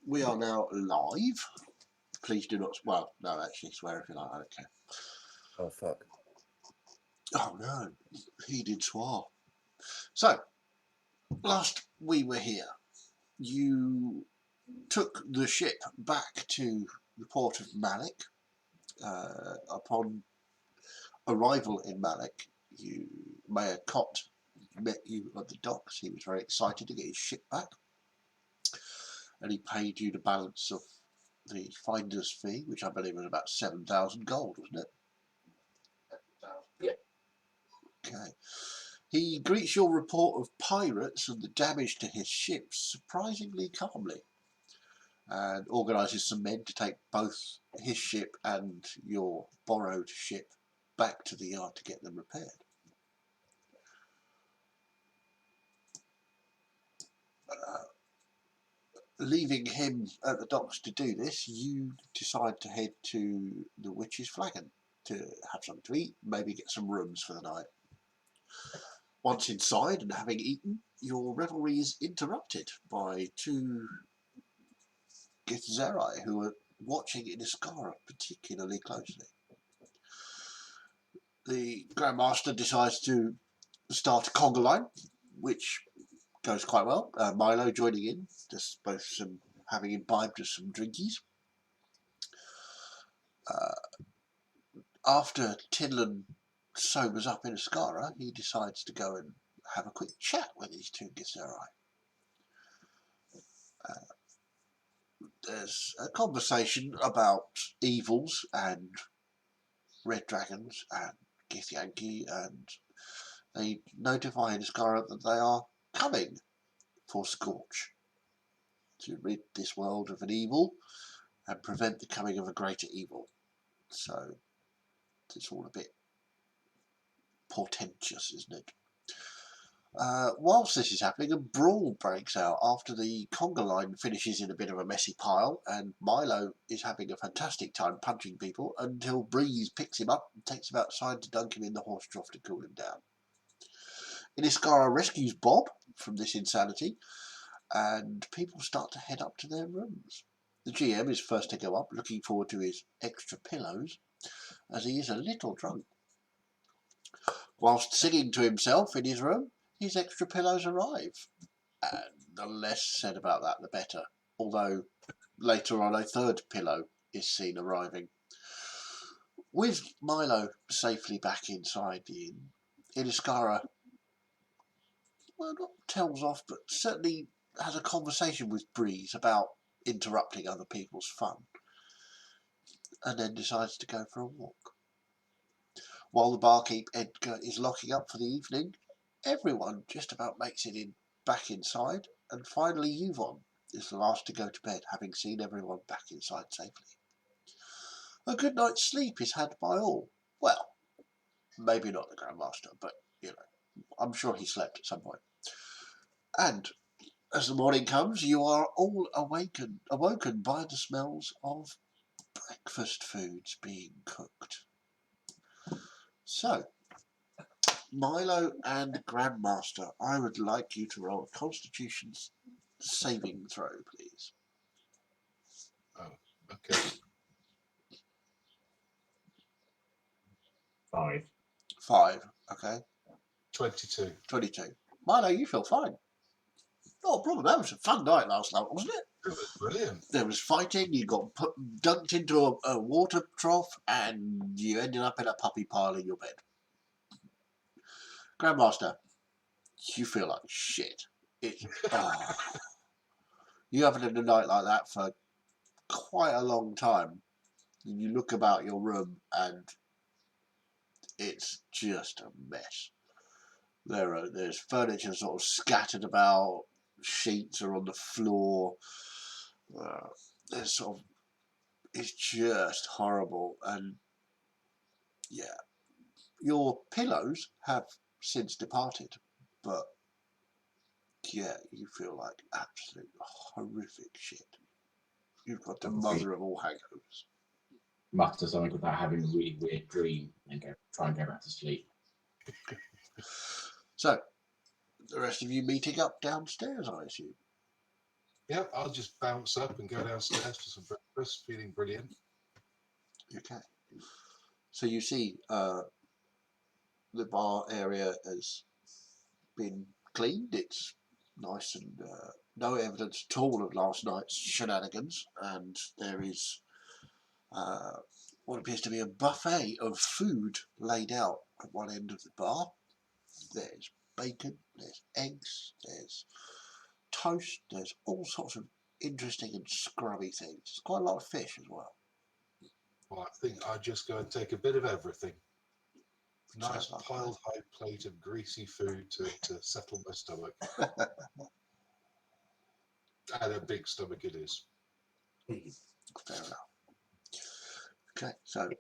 We are now live. Please do not. Well, no, actually, swear if you like. I don't care. Oh, fuck. Oh no, he did swear. So, last we were here, you took the ship back to the port of Malik. Upon arrival in Malik, Mayor Cott met you at the docks. He was very excited to get his ship back, and he paid you the balance of the finder's fee, which I believe was about 7,000 gold, wasn't it? Yeah. Okay. He greets your report of pirates and the damage to his ships surprisingly calmly, and organises some men to take both his ship and your borrowed ship back to the yard to get them repaired. Leaving him at the docks to do this, you decide to head to the Witch's Flagon to have something to eat, maybe get some rooms for the night. Once inside and having eaten, your revelry is interrupted by two Githzerai who are watching Iniscara particularly closely. The Grandmaster decides to start a conga line, which goes quite well. Milo joining in, just both some having imbibed of some drinkies. After Tinlin sobers up in Iniscara, he decides to go and have a quick chat with these two Githzerai. There's a conversation about evils and red dragons and Githyanki, and they notify Iniscara that they are coming for Scorch to rid this world of an evil and prevent the coming of a greater evil. So it's all a bit portentous, isn't it? Whilst this is happening, a brawl breaks out after the conga line finishes in a bit of a messy pile, and Milo is having a fantastic time punching people until Breeze picks him up and takes him outside to dunk him in the horse trough to cool him down. Iniscara rescues Bob from this insanity, and people start to head up to their rooms. The GM is first to go up, looking forward to his extra pillows, as he is a little drunk. Whilst singing to himself in his room, his extra pillows arrive, and the less said about that the better, although later on a third pillow is seen arriving. With Milo safely back inside the inn, Iniscara, well, not tells off, but certainly has a conversation with Breeze about interrupting other people's fun, and then decides to go for a walk. While the barkeep Edgar is locking up for the evening, everyone just about makes it back inside, and finally Yvonne is the last to go to bed, having seen everyone back inside safely. A good night's sleep is had by all. Well, maybe not the Grandmaster, but, I'm sure he slept at some point. And as the morning comes, you are all awoken by the smells of breakfast foods being cooked. So, Milo and Grandmaster, I would like you to roll a Constitution saving throw, please. Oh, okay. 5. 5, okay. 22. 22. Milo, you feel fine. Not a problem. That was a fun night last night, wasn't it? It was brilliant. There was fighting, you got dunked into a water trough, and you ended up in a puppy pile in your bed. Grandmaster, you feel like shit. You haven't had a night like that for quite a long time. And you look about your room, and it's just a mess. There's furniture sort of scattered about, sheets are on the floor. It's just horrible, and yeah, your pillows have since departed, but yeah, you feel like absolute horrific shit. You've got the mother of all hangovers. Mutter something about having a really weird dream and try and go back to sleep. So, the rest of you meeting up downstairs, I assume. Yeah, I'll just bounce up and go downstairs for some breakfast, feeling brilliant. Okay. So you see the bar area has been cleaned. It's nice and no evidence at all of last night's shenanigans. And there is what appears to be a buffet of food laid out at one end of the bar. There's bacon, there's eggs, there's toast, there's all sorts of interesting and scrubby things. There's quite a lot of fish as well. Well, I think I'll just go and take a bit of everything. Nice Sounds like piled high plate of greasy food to settle my stomach. And a big stomach it is. Fair enough. Okay, so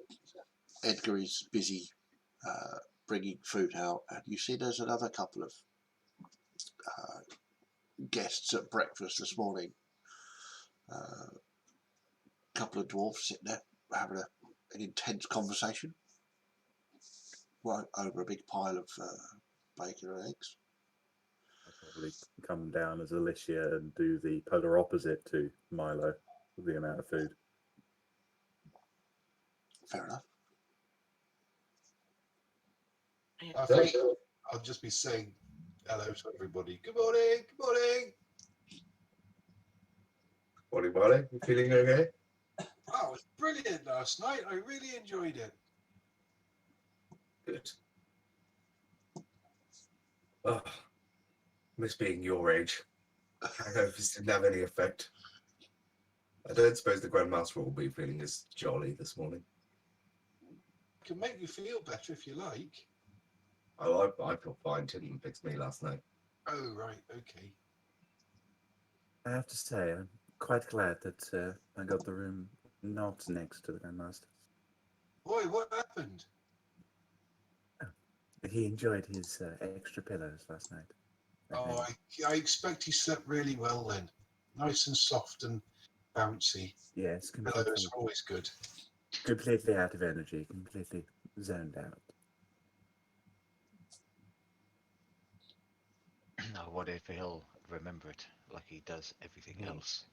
Edgar is busy bringing food out, and you see there's another couple of guests at breakfast this morning. A couple of dwarfs sitting there having an intense conversation right over a big pile of bacon and eggs. I'll probably come down as Alicia and do the polar opposite to Milo with the amount of food. Fair enough. I think I'll just be saying hello to everybody. Good morning, good morning. Morning, Marley. You feeling okay? Oh, it was brilliant last night. I really enjoyed it. Good. Oh, miss being your age. I hope this didn't have any effect. I don't suppose the Grandmaster will be feeling as jolly this morning. Can make you feel better if you like. Oh, I feel fine. Tim fixed me last night. Oh, right, okay. I have to say, I'm quite glad that I got the room not next to the Grandmaster. Boy, what happened? He enjoyed his extra pillows last night. Oh, I expect he slept really well then. Nice and soft and bouncy. Yes, Pillows are always good. completely out of energy, completely zoned out. Now, what if he'll remember it like he does everything else?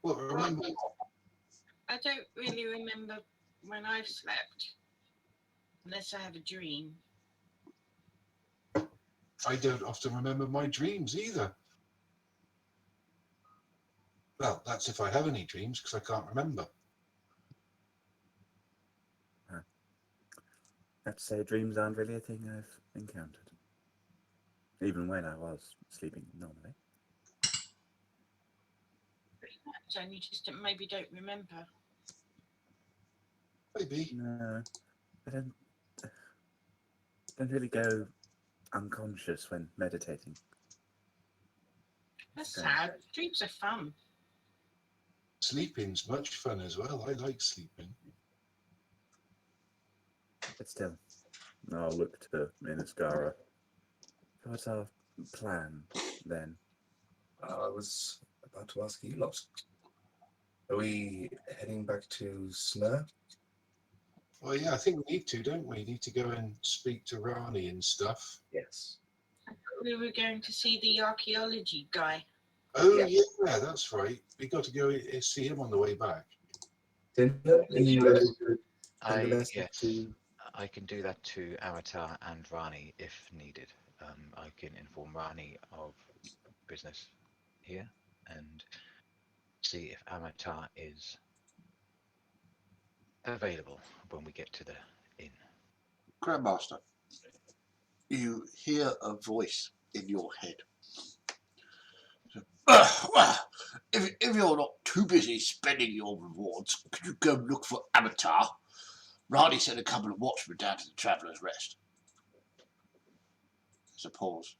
Well, remember, I don't really remember when I've slept, unless I have a dream. I don't often remember my dreams either. Well, that's if I have any dreams, because I can't remember. I have to say, dreams aren't really a thing I've encountered, even when I was sleeping normally. So you just maybe don't remember. Maybe. No, I don't really go unconscious when meditating. That's Okay. sad. Dreams are fun. Sleeping's much fun as well. I like sleeping. But still, I'll look to Minascara. What's our plan then? I was about to ask you lot. Are we heading back to Snur? Well, yeah, I think we need to, don't we? Need to go and speak to Rani and stuff. Yes. We were going to see the archaeology guy. Oh, Yeah. yeah, that's right. We got to go see him on the way back. Tinder, are you able to send a I message yes, to... I can do that to Amatar and Rani if needed. I can inform Rani of business here and see if Amatar is available when we get to the inn. Grandmaster, you hear a voice in your head. Well, if you're not too busy spending your rewards, could you go look for Amatar? Rani sent a couple of watchmen down to the Traveller's Rest. There's a pause.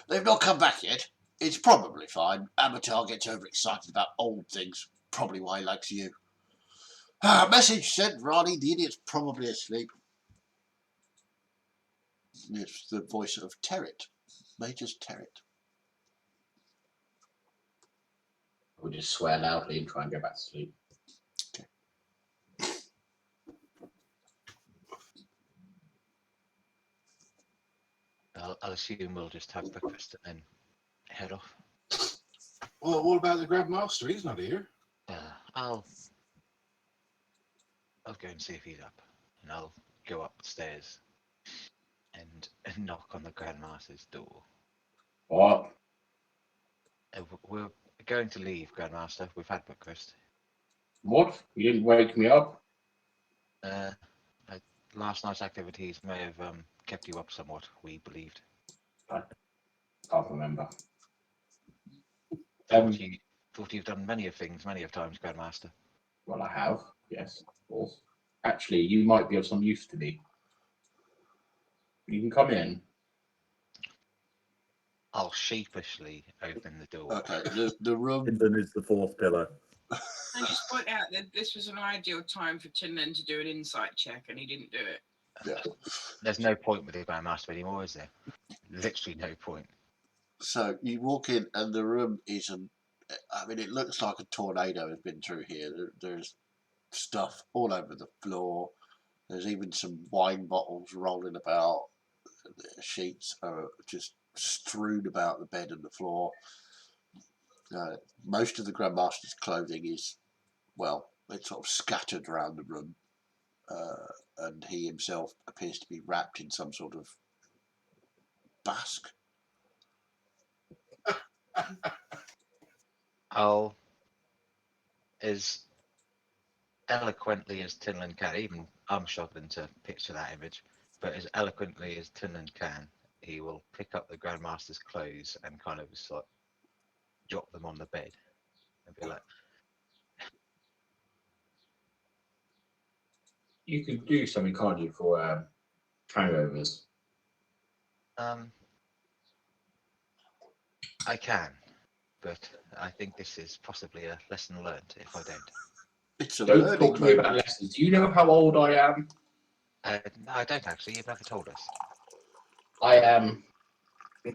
They've not come back yet. It's probably fine. Amatar gets overexcited about old things. Probably why he likes you. Message sent, Rani. The idiot's probably asleep. It's the voice of Territ. Major's Territ. We'll just swear loudly and try and go back to sleep. I'll assume we'll just have breakfast and then head off. Well, what about the Grand Master? He's not here. I'll go and see if he's up, and I'll go upstairs and knock on the Grandmaster's door. What? We're going to leave, Grandmaster. We've had breakfast. What? You didn't wake me up? Last night's activities may have kept you up somewhat, we believed. Can't remember. Thought you've done many of things, many of times, Grandmaster. Well, I have. Yes, of course. Actually, you might be of some use to me. You can come in. I'll sheepishly open the door. Okay, the room. Hinton is the fourth pillar. I just point out that this was an ideal time for Tinlin to do an insight check, and he didn't do it. Yeah. There's no point with the Grandmaster anymore, is there? Literally no point. So you walk in, and the room isn't. I mean, it looks like a tornado has been through here. There's stuff all over the floor. There's even some wine bottles rolling about. The sheets are just strewn about the bed and the floor. Most of the Grandmaster's clothing is, well, it's sort of scattered around the room, and he himself appears to be wrapped in some sort of basque. I'll, as eloquently as Tinlin can, even I'm struggling to picture that image, but as eloquently as Tinlin can, he will pick up the Grandmaster's clothes and kind of just like drop them on the bed and be like, You could do something, can't you, for hangovers? I can, but I think this is possibly a lesson learned if I don't. It's a Don't learning talk to me about moment. lessons. Do you know how old I am? No, I don't actually. You've never told us. I am. I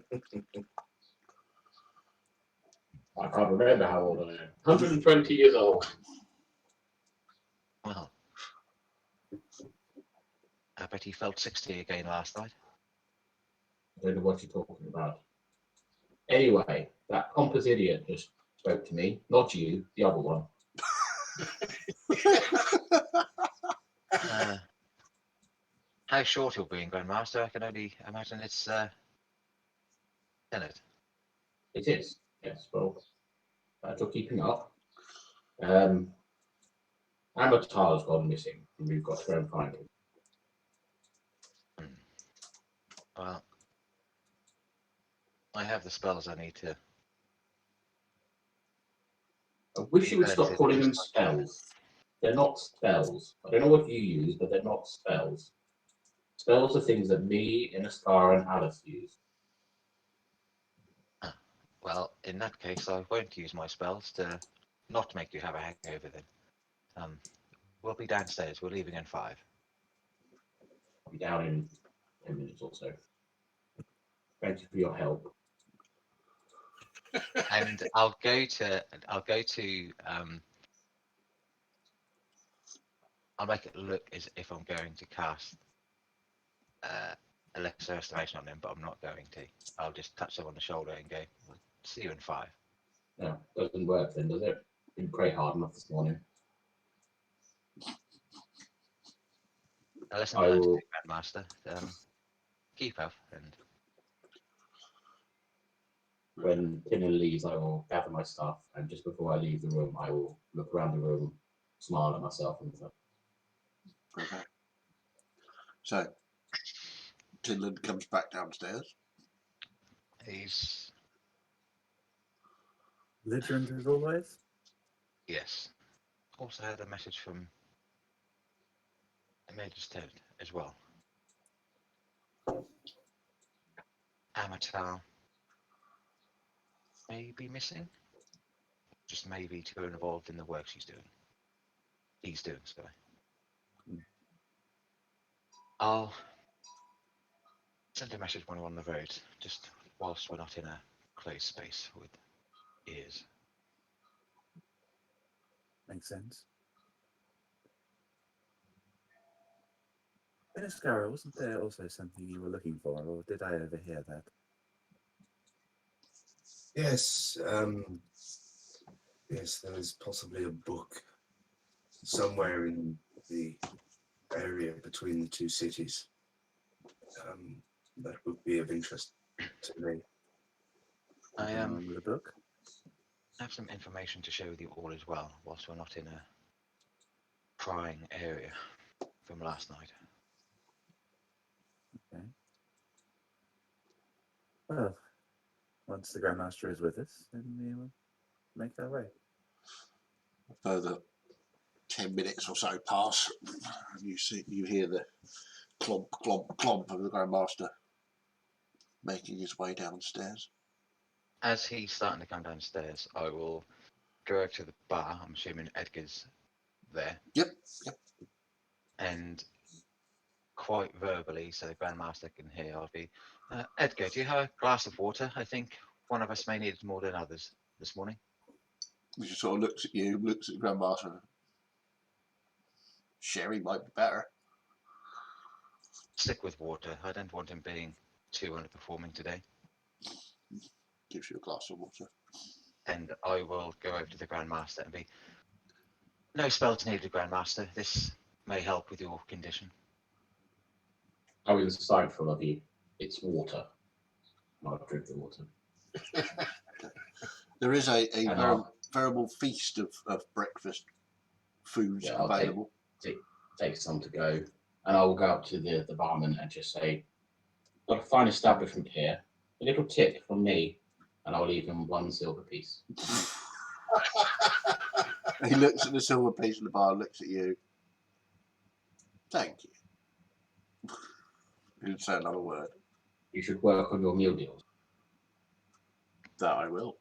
can't remember how old I am. 120 years old. Well, I bet he felt 60 again last night. I don't know what you're talking about. Anyway, that pompous idiot just spoke to me. Not you, the other one. How short he'll be in Grandmaster, I can only imagine it's Tenet. It is. Yes, well, you're keeping up. Amatar's gone missing, and we've got to go and find him. Well, I have the spells I need to. I wish you would stop Benefit calling is them like- spells. They're not spells. I don't know what you use, but they're not spells. Spells are things that me, Inniskar, and Alice use. Well, in that case, I won't use my spells to not make you have a hangover then. We'll be downstairs. We're leaving in 5. I'll be down in 10 minutes or so. Thank you for your help. And I'll go to I'll make it look as if I'm going to cast a lesser estimation on him, but I'm not going to. I'll just touch him on the shoulder and go, "We'll see you in 5." No, doesn't work then, does it? Didn't pray hard enough this morning. A lesson I learned, will. Grandmaster. Keep up and When Tinnin leaves, I will gather my stuff, and just before I leave the room, I will look around the room, smile at myself, and say, Okay. So, Tinlin comes back downstairs. he's Belligerent as always. yes. Also had a message from the Mage's Toad as well. Amatar may be missing. Just maybe too involved in the work he's doing, sorry. I'll send a message when we're on the road, just whilst we're not in a closed space with ears. Makes sense. Inniskar, wasn't there also something you were looking for, or did I overhear that? Yes, yes, there is possibly a book somewhere in the area between the two cities that would be of interest to me. I With the book. have some information to share with you all as well, whilst we're not in a prying area from last night. Okay. Well, once the Grandmaster is with us, then we will make our way. Further 10 minutes or so pass, and you hear the clomp, clomp, clomp of the Grandmaster making his way downstairs. As he's starting to come downstairs, I will go over to the bar. I'm assuming Edgar's there. Yep. And quite verbally, so the Grandmaster can hear, I'll be, Edgar, do you have a glass of water? I think one of us may need it more than others this morning. He just sort of looks at you, looks at the Grandmaster. Sherry might be better. Stick with water. I don't want him being too underperforming today. Gives you a glass of water. And I will go over to the Grandmaster and be, no spells needed, Grandmaster. This may help with your condition. I was insightful of you. It's water. I'll drink the water. There is a And veritable feast of breakfast foods Yeah, I'll available. take some to go, and I will go up to the barman and just say, "Got a fine establishment here. A little tip from me," and I'll leave him 1 silver piece. He looks at the silver piece in the bar, looks at you. Thank you. He didn't say another word. You should work on your meal deals, That I will.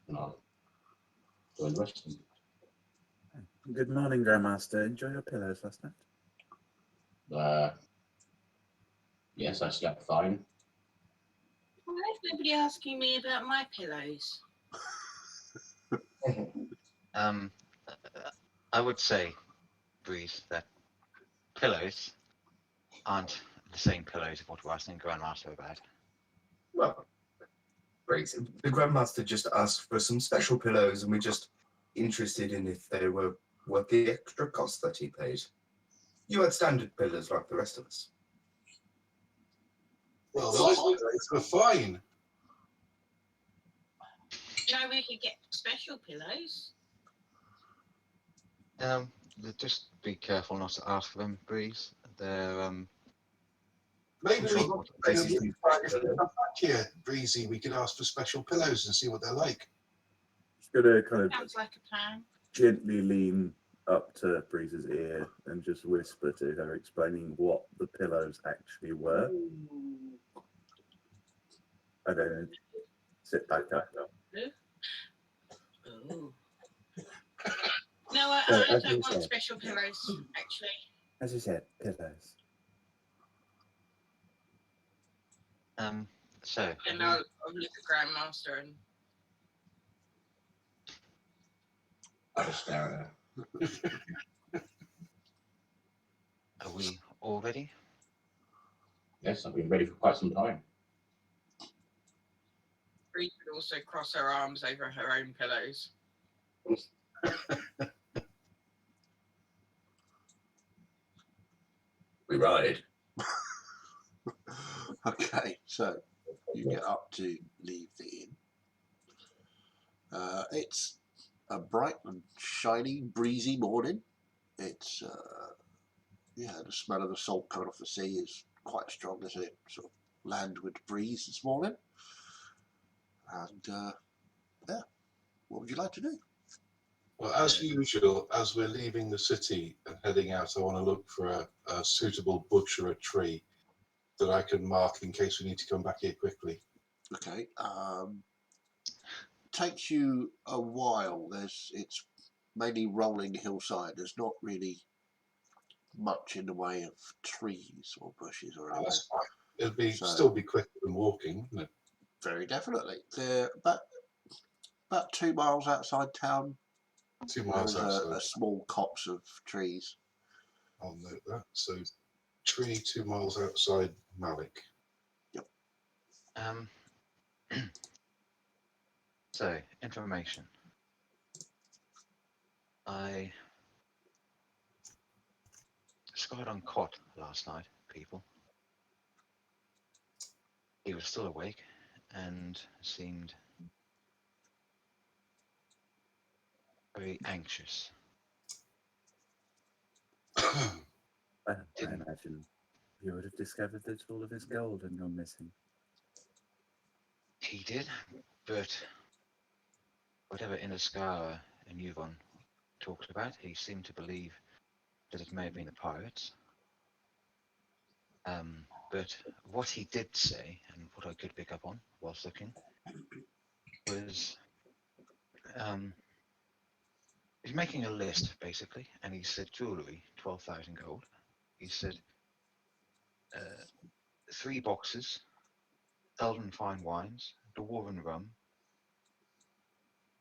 and I'll join the rest of them. Good morning, Grandmaster. Enjoy your pillows last night. Yes, I slept fine. Why is nobody asking me about my pillows? I would say, Breeze, that pillows aren't the same pillows of what we're asking Grandmaster about. Well, great. The Grandmaster just asked for some special pillows, and we're just interested in if they were worth the extra cost that he paid. You had standard pillows like the rest of us. Well, my pillows were fine. No, we could get special pillows. Just be careful not to ask for them, Breeze. They're Maybe we Sure. if we come back here, Breezy, we could ask for special pillows and see what they're like. Just gonna kind of Sounds like a plan. gently lean up to Breeze's ear and just whisper to her, explaining what the pillows actually were. And then sit back up. Ooh. No, I as don't you want said. special pillows, actually. As you said, pillows. So And I'll look at Grandmaster and I just stare at her. are we all ready? Yes, I've been ready for quite some time. Bree could also cross her arms over her own pillows. We ride. Okay, so you get up to leave the inn. It's a bright and shiny, breezy morning. It's the smell of the salt coming off the sea is quite strong. There's a sort of landward breeze this morning. And what would you like to do? Well, as usual, as we're leaving the city and heading out, I want to look for a suitable bush or a tree that I can mark in case we need to come back here quickly. Okay. Takes you a while. It's mainly rolling hillside. There's not really much in the way of trees or bushes or Oh, anything. that's fine. It'll be So- still be quicker than walking, wouldn't it? Very definitely. They're about 2 miles outside town. 2 miles There's outside. a small copse of trees. I'll note that. So, tree 2 miles outside Malik. Um, So, information. I skied on Cot last night, people. He was still awake and seemed very anxious. Well, I Didn't- imagine you would have discovered that all of his gold had gone missing. He did, but whatever Inaskara and Yuvon talked about, he seemed to believe that it may have been the pirates. But what he did say, and what I could pick up on whilst looking, was he's making a list basically, and he said jewelry, 12,000 gold. He said 3 boxes, Elden fine wines, dwarven rum,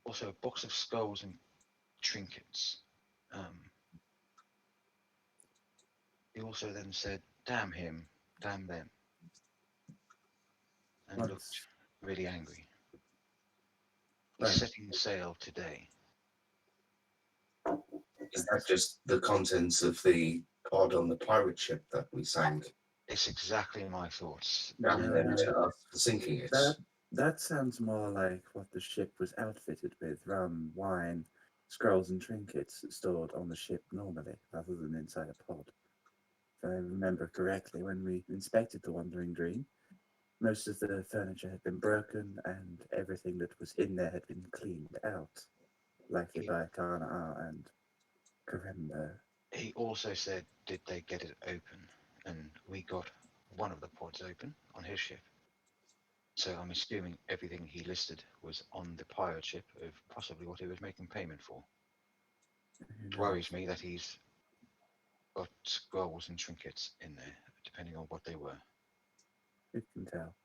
also a box of skulls and trinkets. He also then said, "Damn him, damn them," and looked Once, really angry. Right. He's setting sail today. Is that just the contents of the pod on the pirate ship that we sank? It's exactly my thoughts. Damn them to us for sinking it. that sounds more like what the ship was outfitted with: rum, wine, scrolls, and trinkets stored on the ship normally, rather than inside a pod. If I remember correctly, when we inspected the Wandering Dream, most of the furniture had been broken, and everything that was in there had been cleaned out, likely by Kana and Karembo. He also said, "Did they get it open?" And we got one of the pods open on his ship. So I'm assuming everything he listed was on the pirate ship of possibly what he was making payment for. It worries me that he's got scrolls and trinkets in there, depending on what they were. You can tell.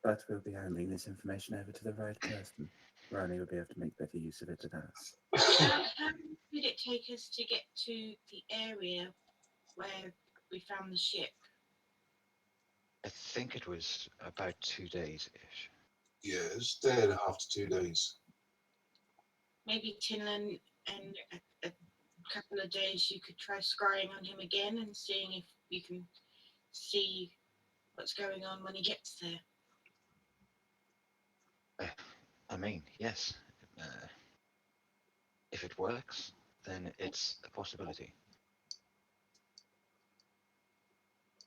But we'll be handing this information over to the right person. Ronnie will be able to make better use of it than us. How did it take us to get to the area where we found the ship? I think it was about 2 days-ish. Yeah, it's a day and a half to 2 days. Maybe Tinlin, and a couple of days you could try scrying on him again and seeing if you can see what's going on when he gets there. I mean, yes. If it works, then it's a possibility.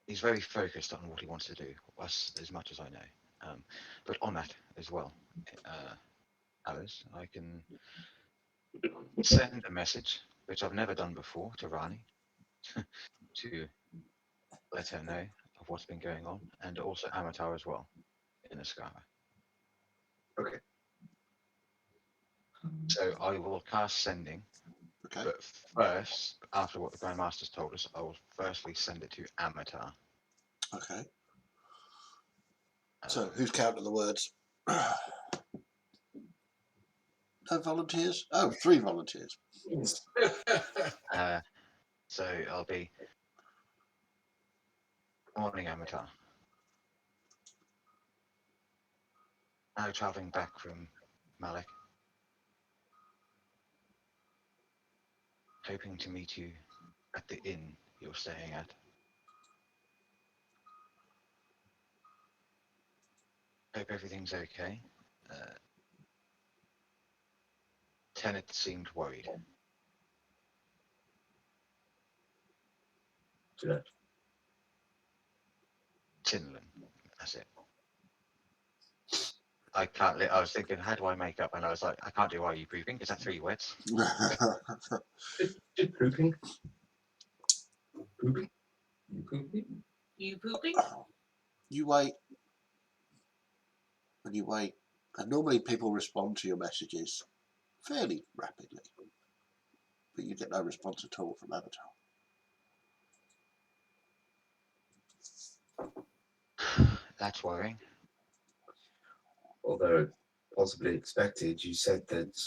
He's very focused on what he wants to do, us as much as I know. But on that as well, Alice, I can send a message, which I've never done before, to Rani, to let her know of what's been going on, and also Amatar as well, in Ascara. Okay. So I will cast sending, Okay. but first, after what the Grandmaster's told us, I will firstly send it to Amatar. Okay. So who's counting the words? No volunteers? Oh, 3 volunteers. So I'll be morning, Amatar. Now travelling back from Malek. Hoping to meet you at the inn you're staying at. Hope everything's okay. Tenet seemed worried. Yeah. Tinlin, that's it. I can't. I was thinking, how do I make up? And I was like, I can't do. Are you pooping? Is that 3 words? Just pooping. Pooping. You poopy? You pooping? You wait. And you wait. And normally people respond to your messages fairly rapidly. But you get no response at all from Avatar. That's worrying. Although possibly expected, you said that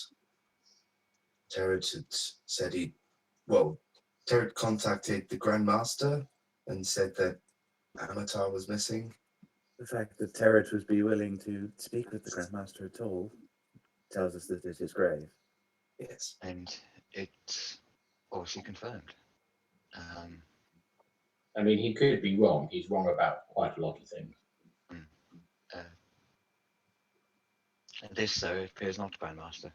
Terrad had said Terrad contacted the Grandmaster and said that Amatar was missing. The fact that Territ would be willing to speak with the Grandmaster at all tells us that it is grave. Yes. And it's obviously confirmed. I mean, he could be wrong. He's wrong about quite a lot of things. This, though, it appears not Grandmaster.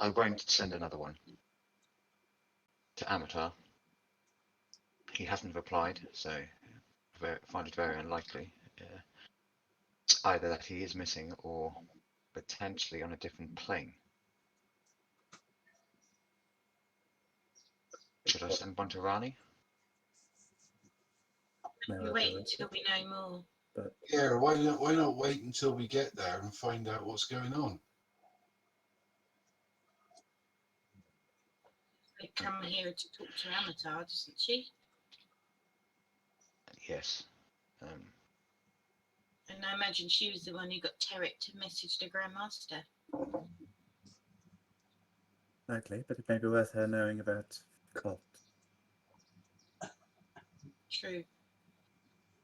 I'm going to send another one to Amatar. He hasn't replied, so I find it very unlikely. Either that he is missing or potentially on a different plane. Should I send one to Rani? May We I wait do it? until we know more. But Yeah, why not wait until we get there and find out what's going on? They come here to talk to Amatar, doesn't she? Yes. And I imagine she was the one who got Territ to message the Grandmaster. likely, but it may be worth her knowing about Cult. True.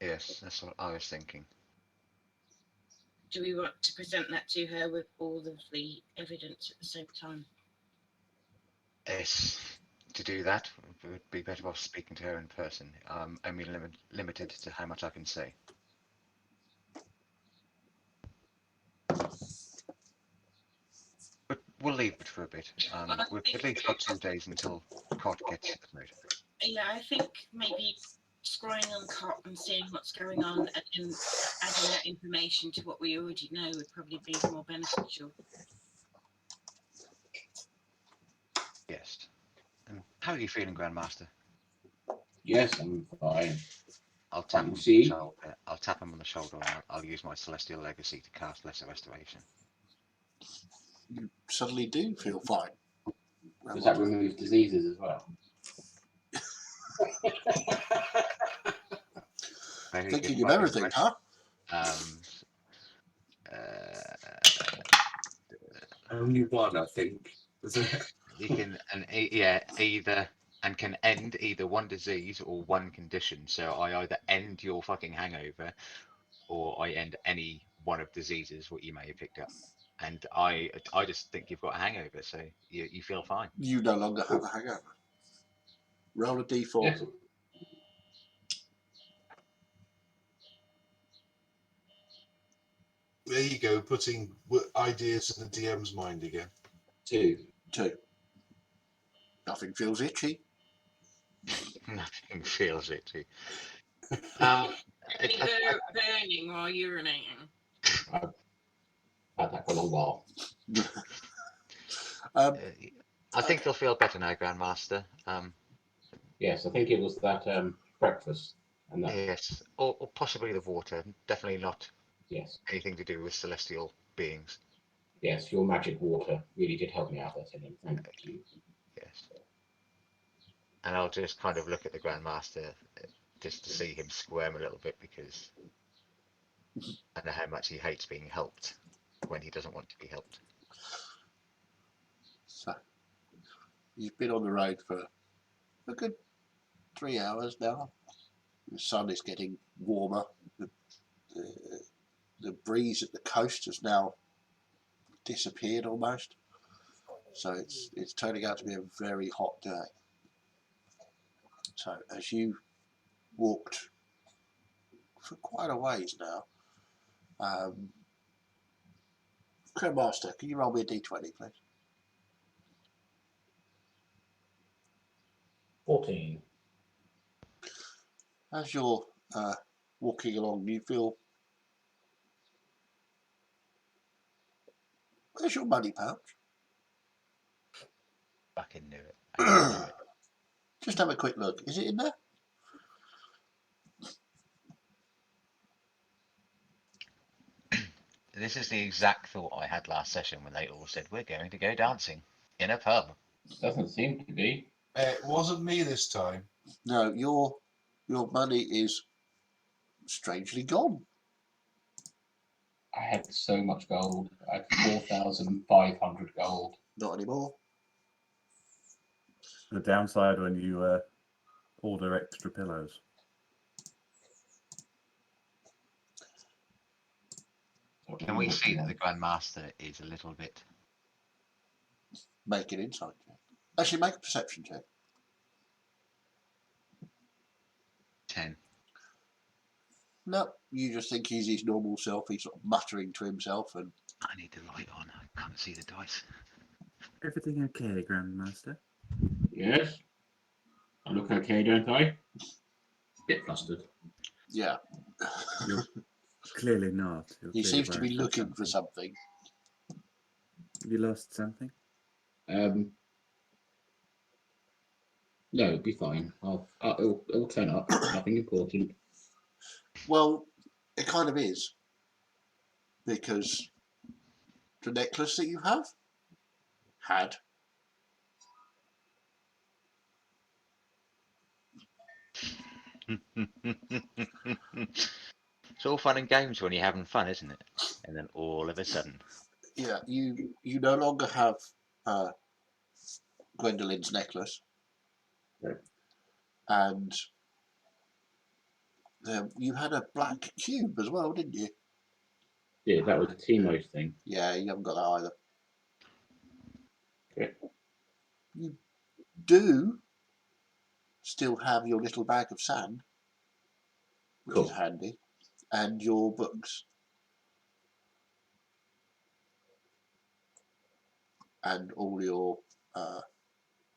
Yes, that's what I was thinking. Do we want to present that to her with all of the evidence at the same time? Yes. To do that, it would be better off speaking to her in person. I'm only limited to how much I can say. But we'll leave it for a bit. We've at least got 2 days until Cod gets promoted. Yeah, I think maybe scrolling on COP and seeing what's going on and adding that information to what we already know would probably be more beneficial. Yes. How are you feeling, Grandmaster? Yes, I'm fine. I'll tap him You on the see? shoulder. I'll tap him on the shoulder, and I'll use my celestial legacy to cast Lesser Restoration. You suddenly do feel fine. Does that remove diseases as well? Very Thinking good of fucking everything, question. huh? Only one, I think. You can can end either one disease or one condition. So I either end your fucking hangover, or I end any one of diseases what you may have picked up. And I just think you've got a hangover, so you feel fine. You no longer have a hangover. Roll a d4. Yes. There you go, putting ideas in the DM's mind again. 2. 2. Nothing feels itchy. Nothing feels itchy. Any burning while urinating? I've had that for a long while. I think you'll feel better now, Grandmaster. Yes, I think it was that breakfast and that. Yes, or possibly the water. Definitely not Yes, anything to do with celestial beings. yes, your magic water really did help me out there, Tim. Thank you. Yes. And I'll just kind of look at the Grandmaster just to see him squirm a little bit, because I know how much he hates being helped when he doesn't want to be helped. So, you've been on the road for a good 3 hours now. The sun is getting warmer. The breeze at the coast has now disappeared almost. So it's turning out to be a very hot day. So as you walked for quite a ways now, Grandmaster, can you roll me a d20, please? 14. As you're walking along, you feel, where's your money pouch? Fucking knew it. I knew it. Just have a quick look. Is it in there? This is the exact thought I had last session when they all said we're going to go dancing in a pub. Doesn't seem to be. It wasn't me this time. No, your money is strangely gone. I had so much gold. I had 4,500 gold. Not anymore. The downside when you order extra pillows. Can we see that the Grandmaster is a little bit? Make an insight check. Actually, make a perception check. 10. No, you just think he's his normal self. He's sort of muttering to himself, and I need the light on. I can't see the dice. Everything okay, Grandmaster? Yes. I look okay, don't I? Bit flustered. yeah, You're clearly not. You're he clearly seems to be worried about looking for something. Have you lost something? No, it'll be fine. It'll turn up. Nothing important. Well, it kind of is, because the necklace that you have had. It's all fun and games when you're having fun, isn't it? And then all of a sudden, Yeah, you no longer have Gwendolyn's necklace, Right. and you had a black cube as well, didn't you? Yeah, that was Timo's thing. Yeah, you haven't got that either. Okay. You do still have your little bag of sand, which is Cool. handy, and your books. And all your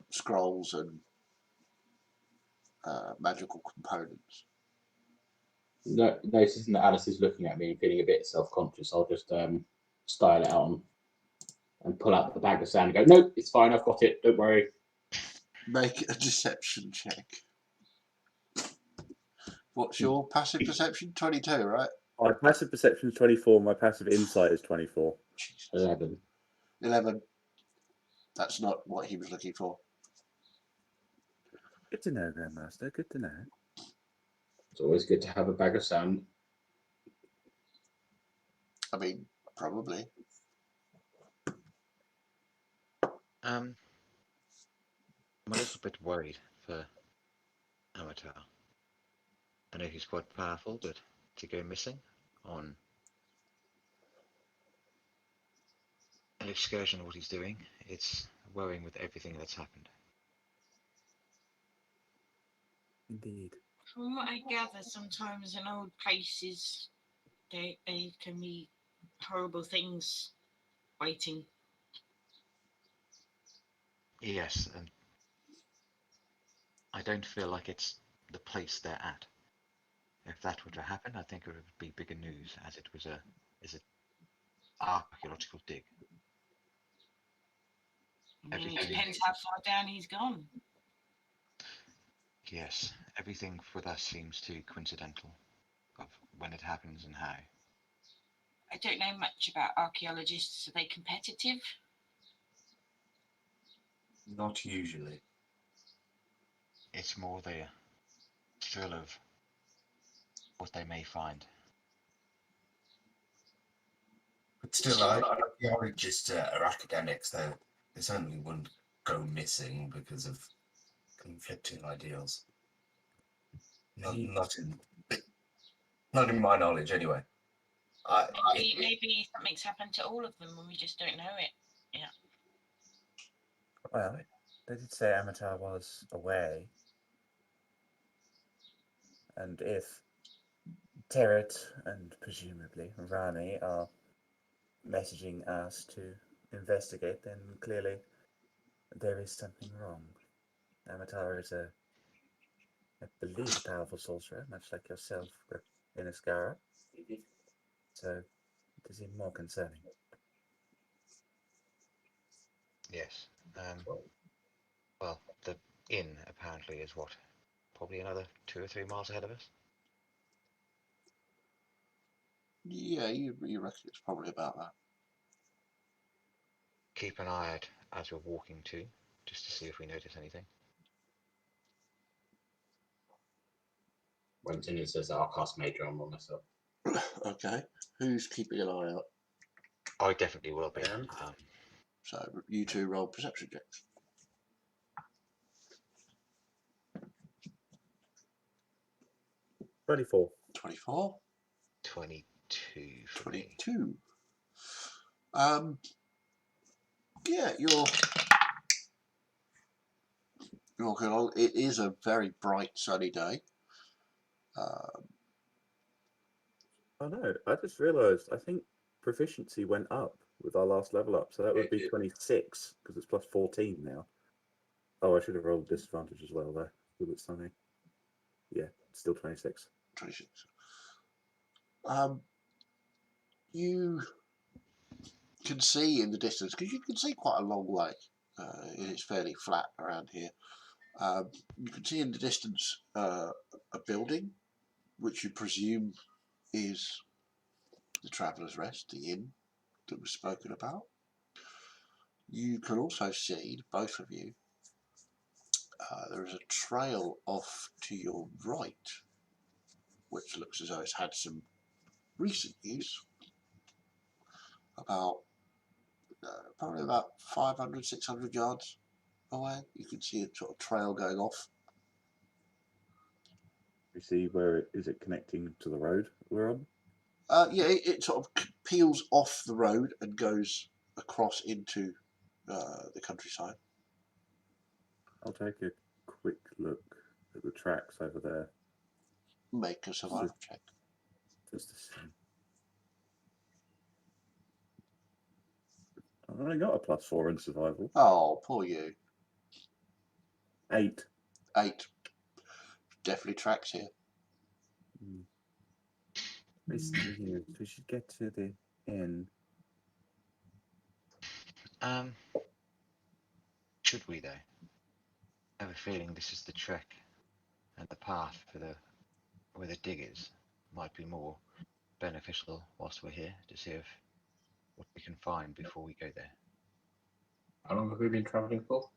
scrolls and magical components. No, noticing that Alice is looking at me and feeling a bit self-conscious, I'll just style it out and pull out the bag of sand and go, "No, it's fine. I've got it. Don't worry." Make a deception check. What's your passive perception? 22, right? My passive perception is 24. My passive insight is 24. Jesus. 11. 11. That's not what he was looking for. Good to know, Grandmaster. Good to know. It's always good to have a bag of sand. I mean, probably. I'm a little bit worried for Amateur. I know he's quite powerful, but to go missing on an excursion of what he's doing, it's worrying with everything that's happened. Indeed. From what I gather, sometimes in old places, they can be horrible things waiting. Yes, and I don't feel like it's the place they're at. If that were to happen, I think it would be bigger news, as it was an archaeological dig. I mean, it Everything, depends how far down he's gone. yes, everything with us seems too coincidental of when it happens and how. I don't know much about archaeologists. Are they competitive? Not usually. It's more the thrill of what they may find. But still, archaeologists are academics. They certainly wouldn't go missing because of conflicting ideals. Not in my knowledge, anyway. Maybe something's happened to all of them and we just don't know it. Yeah. Well, they did say Amatar was away. And if Terret and presumably Rani are messaging us to investigate, then clearly there is something wrong. Amatar is I believe, a powerful sorcerer, much like yourself in Ascara. So it is even more concerning. Yes. Well, the inn apparently is what? Probably another 2 or 3 miles ahead of us? Yeah, you reckon it's probably about that. Keep an eye out as we're walking too, just to see if we notice anything. When Tinian says that, I'll cast Major on myself. Okay. Who's keeping an eye out? I definitely will be. So you two roll perception checks. 24. 24. 22 for me. 22. Yeah, you're walking along. It is a very bright, sunny day. Oh no, I just realised I think proficiency went up with our last level up, so that would It be did. 26 because it's plus 14 now. Oh, I should have rolled disadvantage as well there with it sunny. Yeah, still 26. 26. You can see in the distance, because you can see quite a long way. It's fairly flat around here. You can see in the distance a building, which you presume is the Traveller's Rest, the inn that was spoken about. You can also see, both of you, there is a trail off to your right, which looks as though it's had some recent use. Probably about 500, 600 yards away, you can see a sort of trail going off. You see where is it connecting to the road we're on? Yeah, it sort of peels off the road and goes across into the countryside. I'll take a quick look at the tracks over there. Make a survival check. Just to see. I've only got a +4 in survival. Oh, poor you. 8. 8. Definitely tracks here. Basically, here we should get to the inn. Should we though? I have a feeling this is the trek and the path for where the diggers might be more beneficial whilst we're here to see if what we can find before we go there. How long have we been travelling for?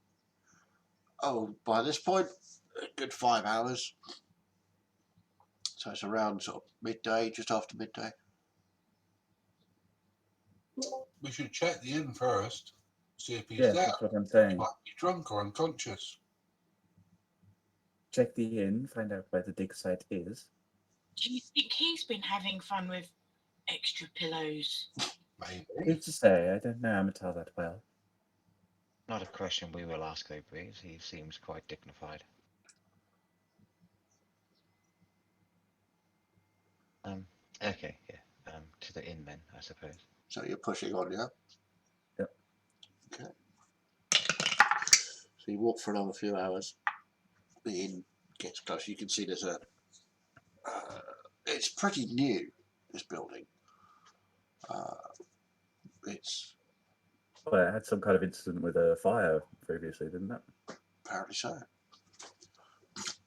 Oh, by this point, a good 5 hours. So it's around sort of midday, just after midday. We should check the inn first, see if he's Yeah, there. that's what I'm He saying. might be drunk or unconscious. Check the inn, find out where the dig site is. Do you think he's been having fun with extra pillows? Maybe. Who's to say? I don't know Amatar that well. Not a question we will ask though, Breeze. He seems quite dignified. Okay, yeah. To the inn then, I suppose. So you're pushing on, yeah? Yep. Okay. So you walk for another few hours. The inn gets close. You can see there's a... it's pretty new, this building. It's Well, it had some kind of incident with a fire previously, didn't it? apparently so.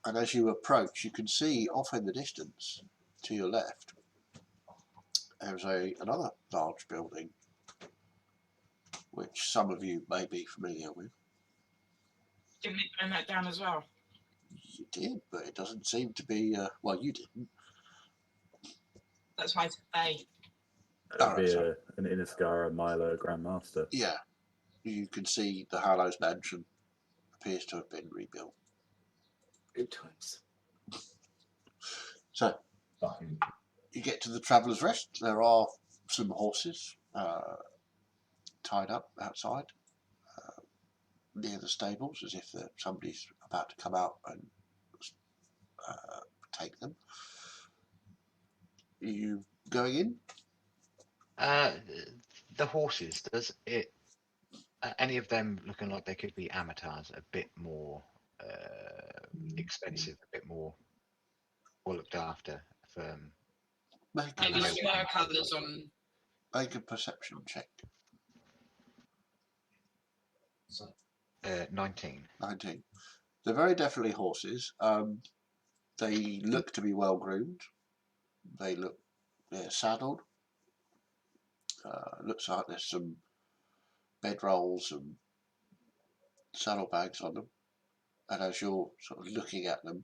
And as you approach, you can see off in the distance, to your left, there's another large building, which some of you may be familiar with. Didn't we burn that down as well? You did, but it doesn't seem to be... well, you didn't. That's why I say. That would be an Inniskara Milo Grandmaster. Yeah. You can see the Hallows Mansion appears to have been rebuilt. Good times. So, you get to the Traveller's Rest. There are some horses tied up outside near the stables, as if somebody's about to come out and take them. Are you going in? The horses, does it... any of them looking like they could be amateurs, a bit more expensive, a bit more well looked after. Make a, Maybe perception. slur colours on. make a perception check. 19. 19. They're very definitely horses. They look to be well groomed. They're saddled. Looks like there's some bedrolls and saddlebags on them. And as you're sort of looking at them,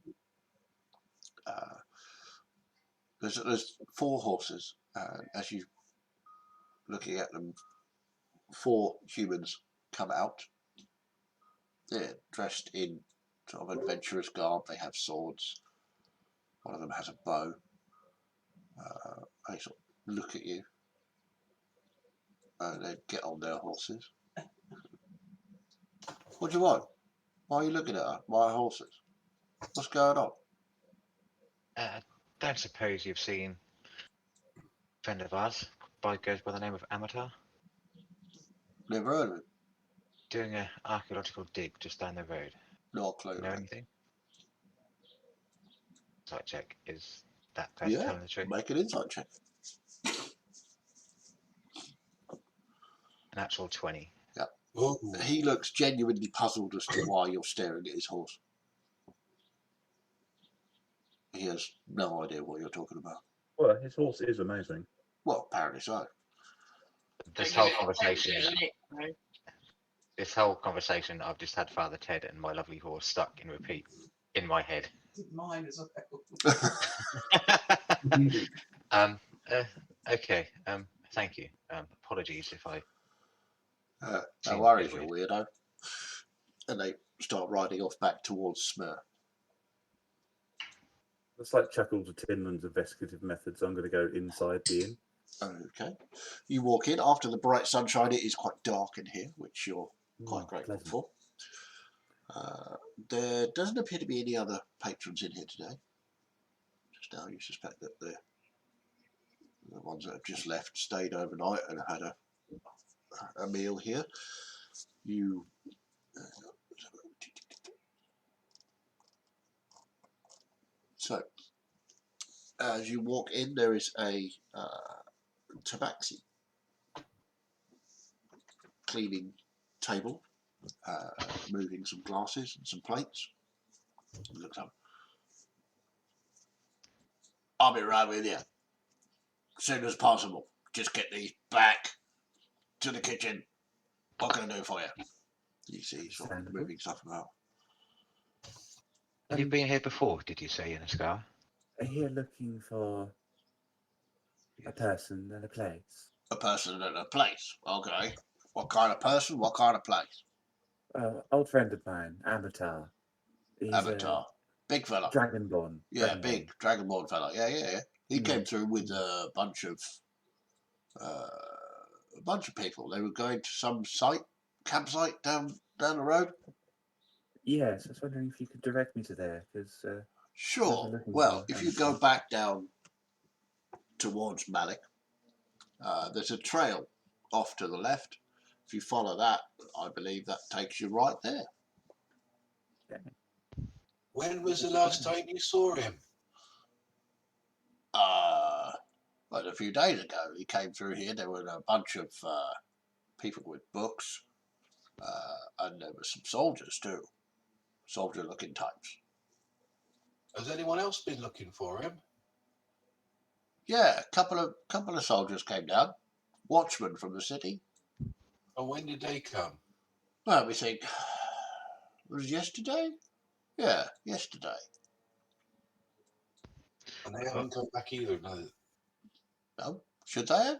there's 4 horses. As you're looking at them, 4 humans come out. They're dressed in sort of adventurous garb. They have swords. One of them has a bow. They sort of look at you. They'd get on their horses. What do you want? Why are you looking at my horses? What's going on? Don't suppose you've seen a friend of ours, goes by the name of Amatar, Never heard of him. doing an archaeological dig just down the road. Not a clue. Know Mate. anything? Site check. Is that person Yeah, telling the truth? make an insight check. An actual 20. Ooh. He looks genuinely puzzled as to why you're staring at his horse. He has no idea what you're talking about. Well, his horse is amazing. Well, apparently so. This Don't whole give it- don't conversation, give it a lick, though. this whole conversation, I've just had Father Ted and my lovely horse stuck in repeat in my head. Mine as well. um. Okay. Thank you. Apologies if I. No Seems a worries, bit you weirdo. And they start riding off back towards Smur. It's like Chuckle to Tinman's investigative methods. I'm going to go inside the inn. Okay. You walk in. After the bright sunshine, it is quite dark in here, which you're quite grateful Pleasant. for. There doesn't appear to be any other patrons in here today. Just now, you suspect that the ones that have just left stayed overnight and had a meal here. You so as you walk in, there is a tabaxi cleaning table, moving some glasses and some plates. He looks up. I'll be right with you as soon as possible. Just get these back to the kitchen. What can I do for you? You see, he's sort of Understandable. moving stuff about. Have you been here before? Did you say in a scar? Are you looking for a person and a place? A person and a place. Okay. What kind of person? What kind of place? Old friend of mine, Amatar. He's Avatar. Big fella. Dragonborn. Yeah, Dragonborn. big Dragonborn fella. Yeah. He Mm. came through with a bunch of people. They were going to some campsite down the road. Yes, I was wondering if you could direct me to there, because Sure. looking Well, for if you Avatar. go back down towards Malik, there's a trail off to the left. If you follow that, I believe that takes you right there. When was the last time you saw him? But a few days ago, he came through here. There were a bunch of people with books, and there were some soldiers too, soldier-looking types. Has anyone else been looking for him? Yeah, a couple of soldiers came down, watchmen from the city. And when did they come? Well, we think it was yesterday. Yeah, yesterday. And they haven't come back either. No, No, should they have?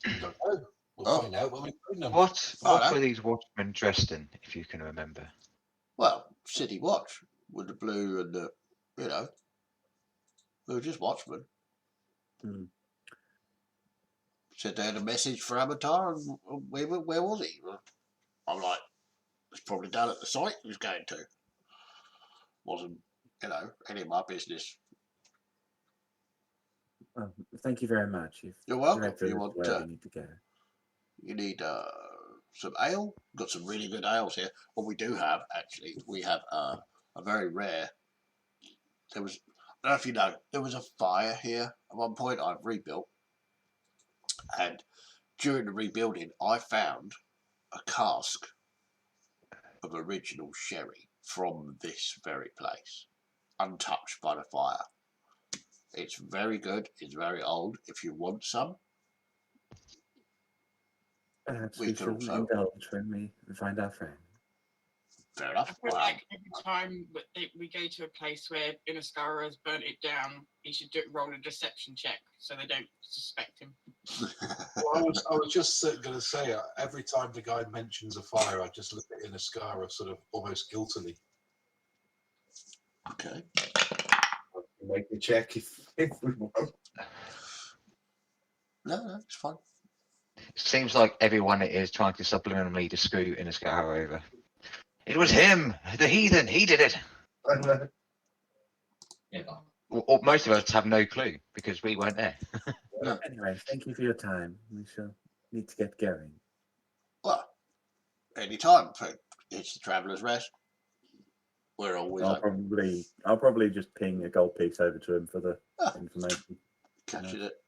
I don't know. We'll Oh. find out when we find them. What Righto. were these watchmen dressed in, if you can remember? Well, city watch with the blue and the, they were just watchmen. Hmm. Said they had a message for Avatar, and where was he? I'm like, it's probably down at the site he was going to. Wasn't, any of my business. Thank you very much. You've You're welcome. directed You us want, where we need to go. You need some ale? Got some really good ales here. What we do have, actually, we have a very rare. I don't know if you know, there was a fire here at one point. I've rebuilt, and during the rebuilding, I found a cask of original sherry from this very place, untouched by the fire. It's very good. It's very old. If you want some, Perhaps we we can should also. indulge when we find our friend. Fair I enough. feel like every time we go to a place where Inaskara has burnt it down, he should roll a deception check so they don't suspect him. Well, I was just going to say, every time the guy mentions a fire, I just look at Inaskara sort of almost guiltily. Okay. Make the check if we want. No, it's fine. Seems like everyone is trying to subliminally to screw Iniscar over. It was him, the heathen. He did it. Yeah. Or most of us have no clue because we weren't there. No. Anyway, thank you for your time. We shall need to get going. Well, any time. It's the traveller's rest. We're always I'll open. probably just ping a gold piece over to him for the information. Catching it.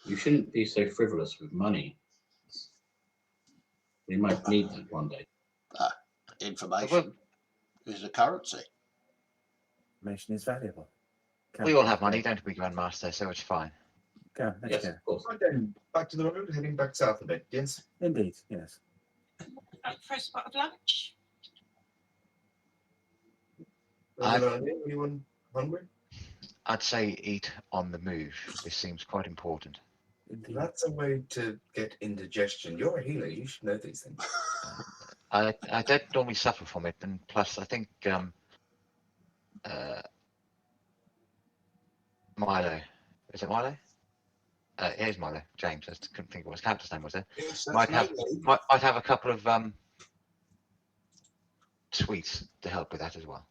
You shouldn't be so frivolous with money. We might need that one day. Information is a currency. Information is valuable. We all have money, don't we, Grandmaster? So it's fine. Go, let's Yes, go. of course. Right then, back to the road, heading back south a bit. Yes. Indeed, yes. Up for a spot of lunch? Anyone hungry? I'd say eat on the move. This seems quite important. Indeed. That's a way to get indigestion. You're a healer. You should know these things. I don't normally suffer from it, and plus, I think Milo. Is it Milo? It is Milo. James. I couldn't think of what his character's name was there. Yes, Might that's have my might have a couple of sweets to help with that as well,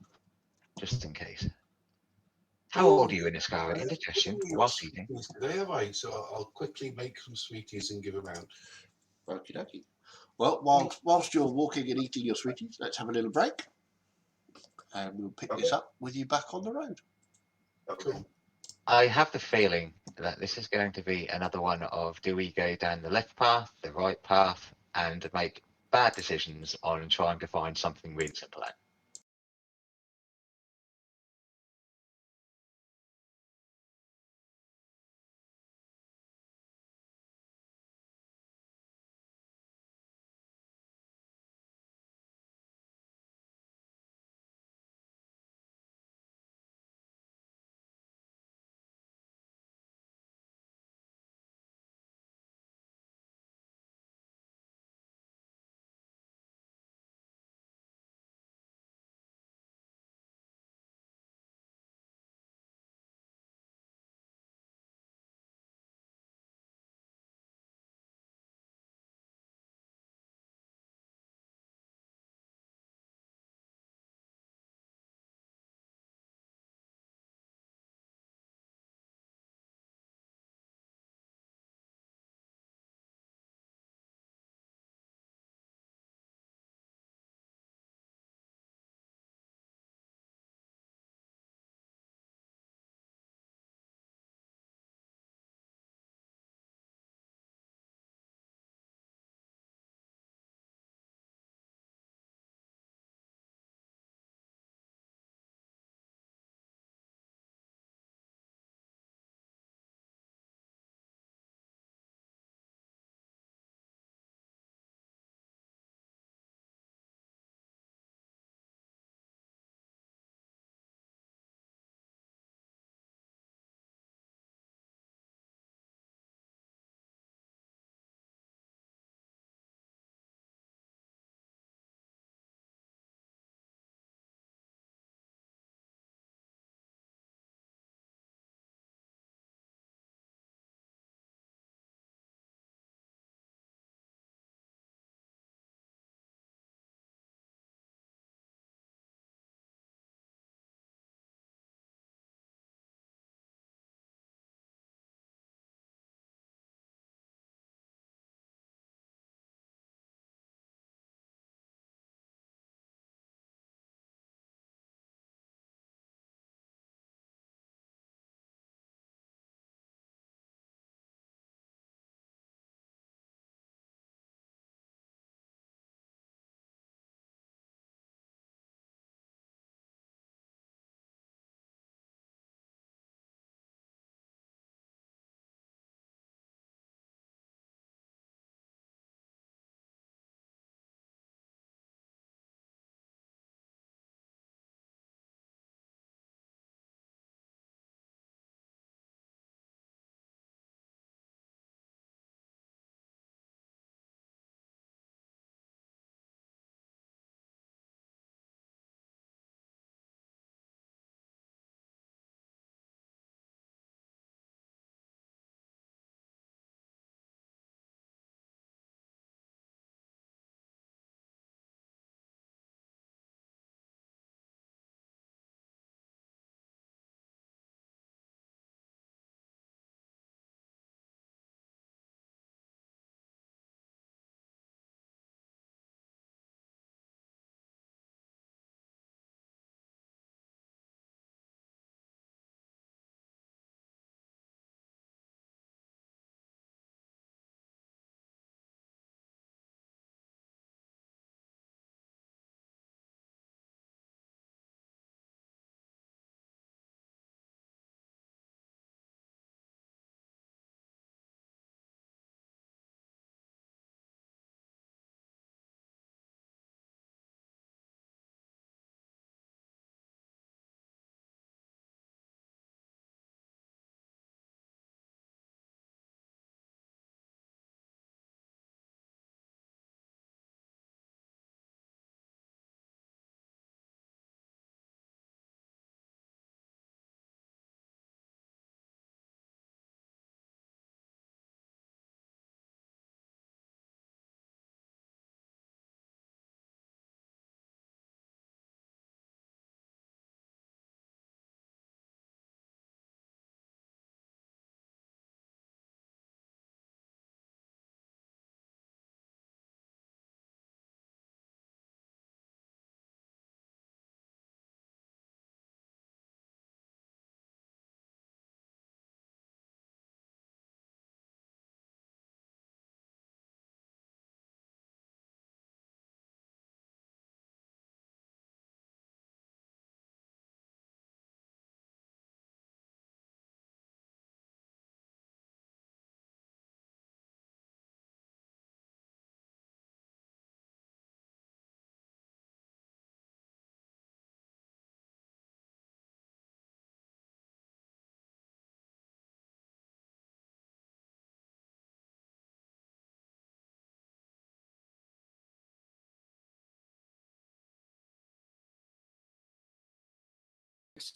just in case. How old are you in this car? Indigestion whilst eating. Today have I? So I'll quickly make some sweeties and give them out. Okie dokie. Well, whilst you're walking and eating your sweeties, let's have a little break. And we'll pick this up with you back on the road. Okay. I have the feeling that this is going to be another one of do we go down the left path, the right path, and make bad decisions on trying to find something really simple out.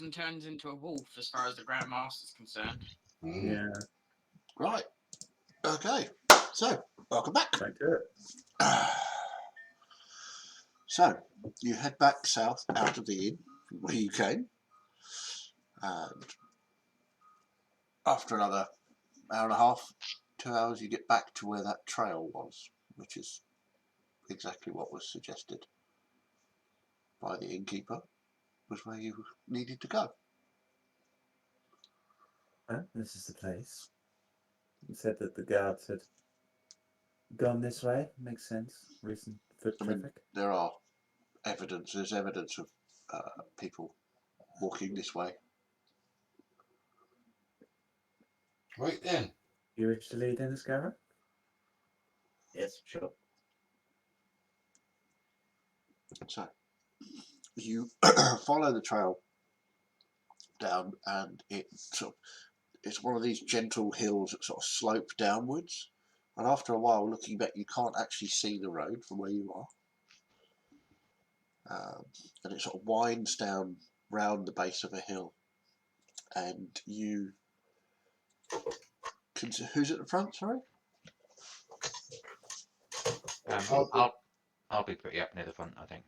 and turns into a wolf as far as the Grand Master's concerned. Yeah, Right. Okay. So, welcome back. don't do it. So, you head back south out of the inn from where you came. And after another hour and a half, 2 hours, you get back to where that trail was, which is exactly what was suggested by the innkeeper, was where you needed to go. Well, this is the place. You said that the guards had gone this way. Makes sense. Recent foot I mean, traffic. there are evidence, there's evidence of people walking this way. Right then. You wish to lead in, Scarra? Yes, sure. So, you follow the trail down, and it's one of these gentle hills that sort of slope downwards. And after a while, looking back, you can't actually see the road from where you are. And it sort of winds down round the base of a hill. And you can see, who's at the front, sorry? I'll be pretty up near the front, I think.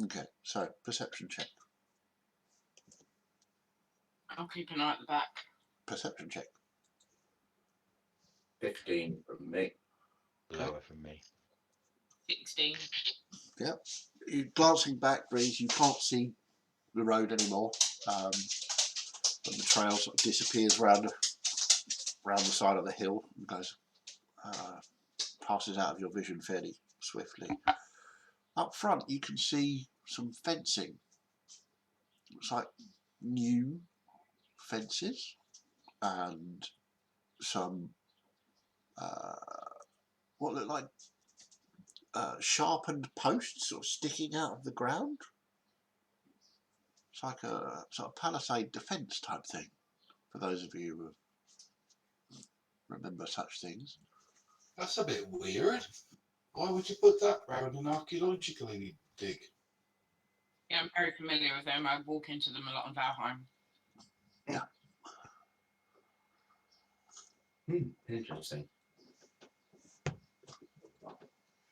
Okay, so perception check. I'll keep an eye at the back. Perception check. 15 from me. Lower from me. 16. Yep. You glancing back, Breeze, you can't see the road anymore. But the trail sort of disappears round the side of the hill and goes, passes out of your vision fairly swiftly. Up front, you can see some fencing. It's like new fences and some what look like sharpened posts sort of sticking out of the ground. It's like a sort of palisade defence type thing, for those of you who remember such things. That's a bit weird. Why would you put that round an archaeological dig? Yeah, I'm very familiar with them. I walk into them a lot in Valheim. Interesting.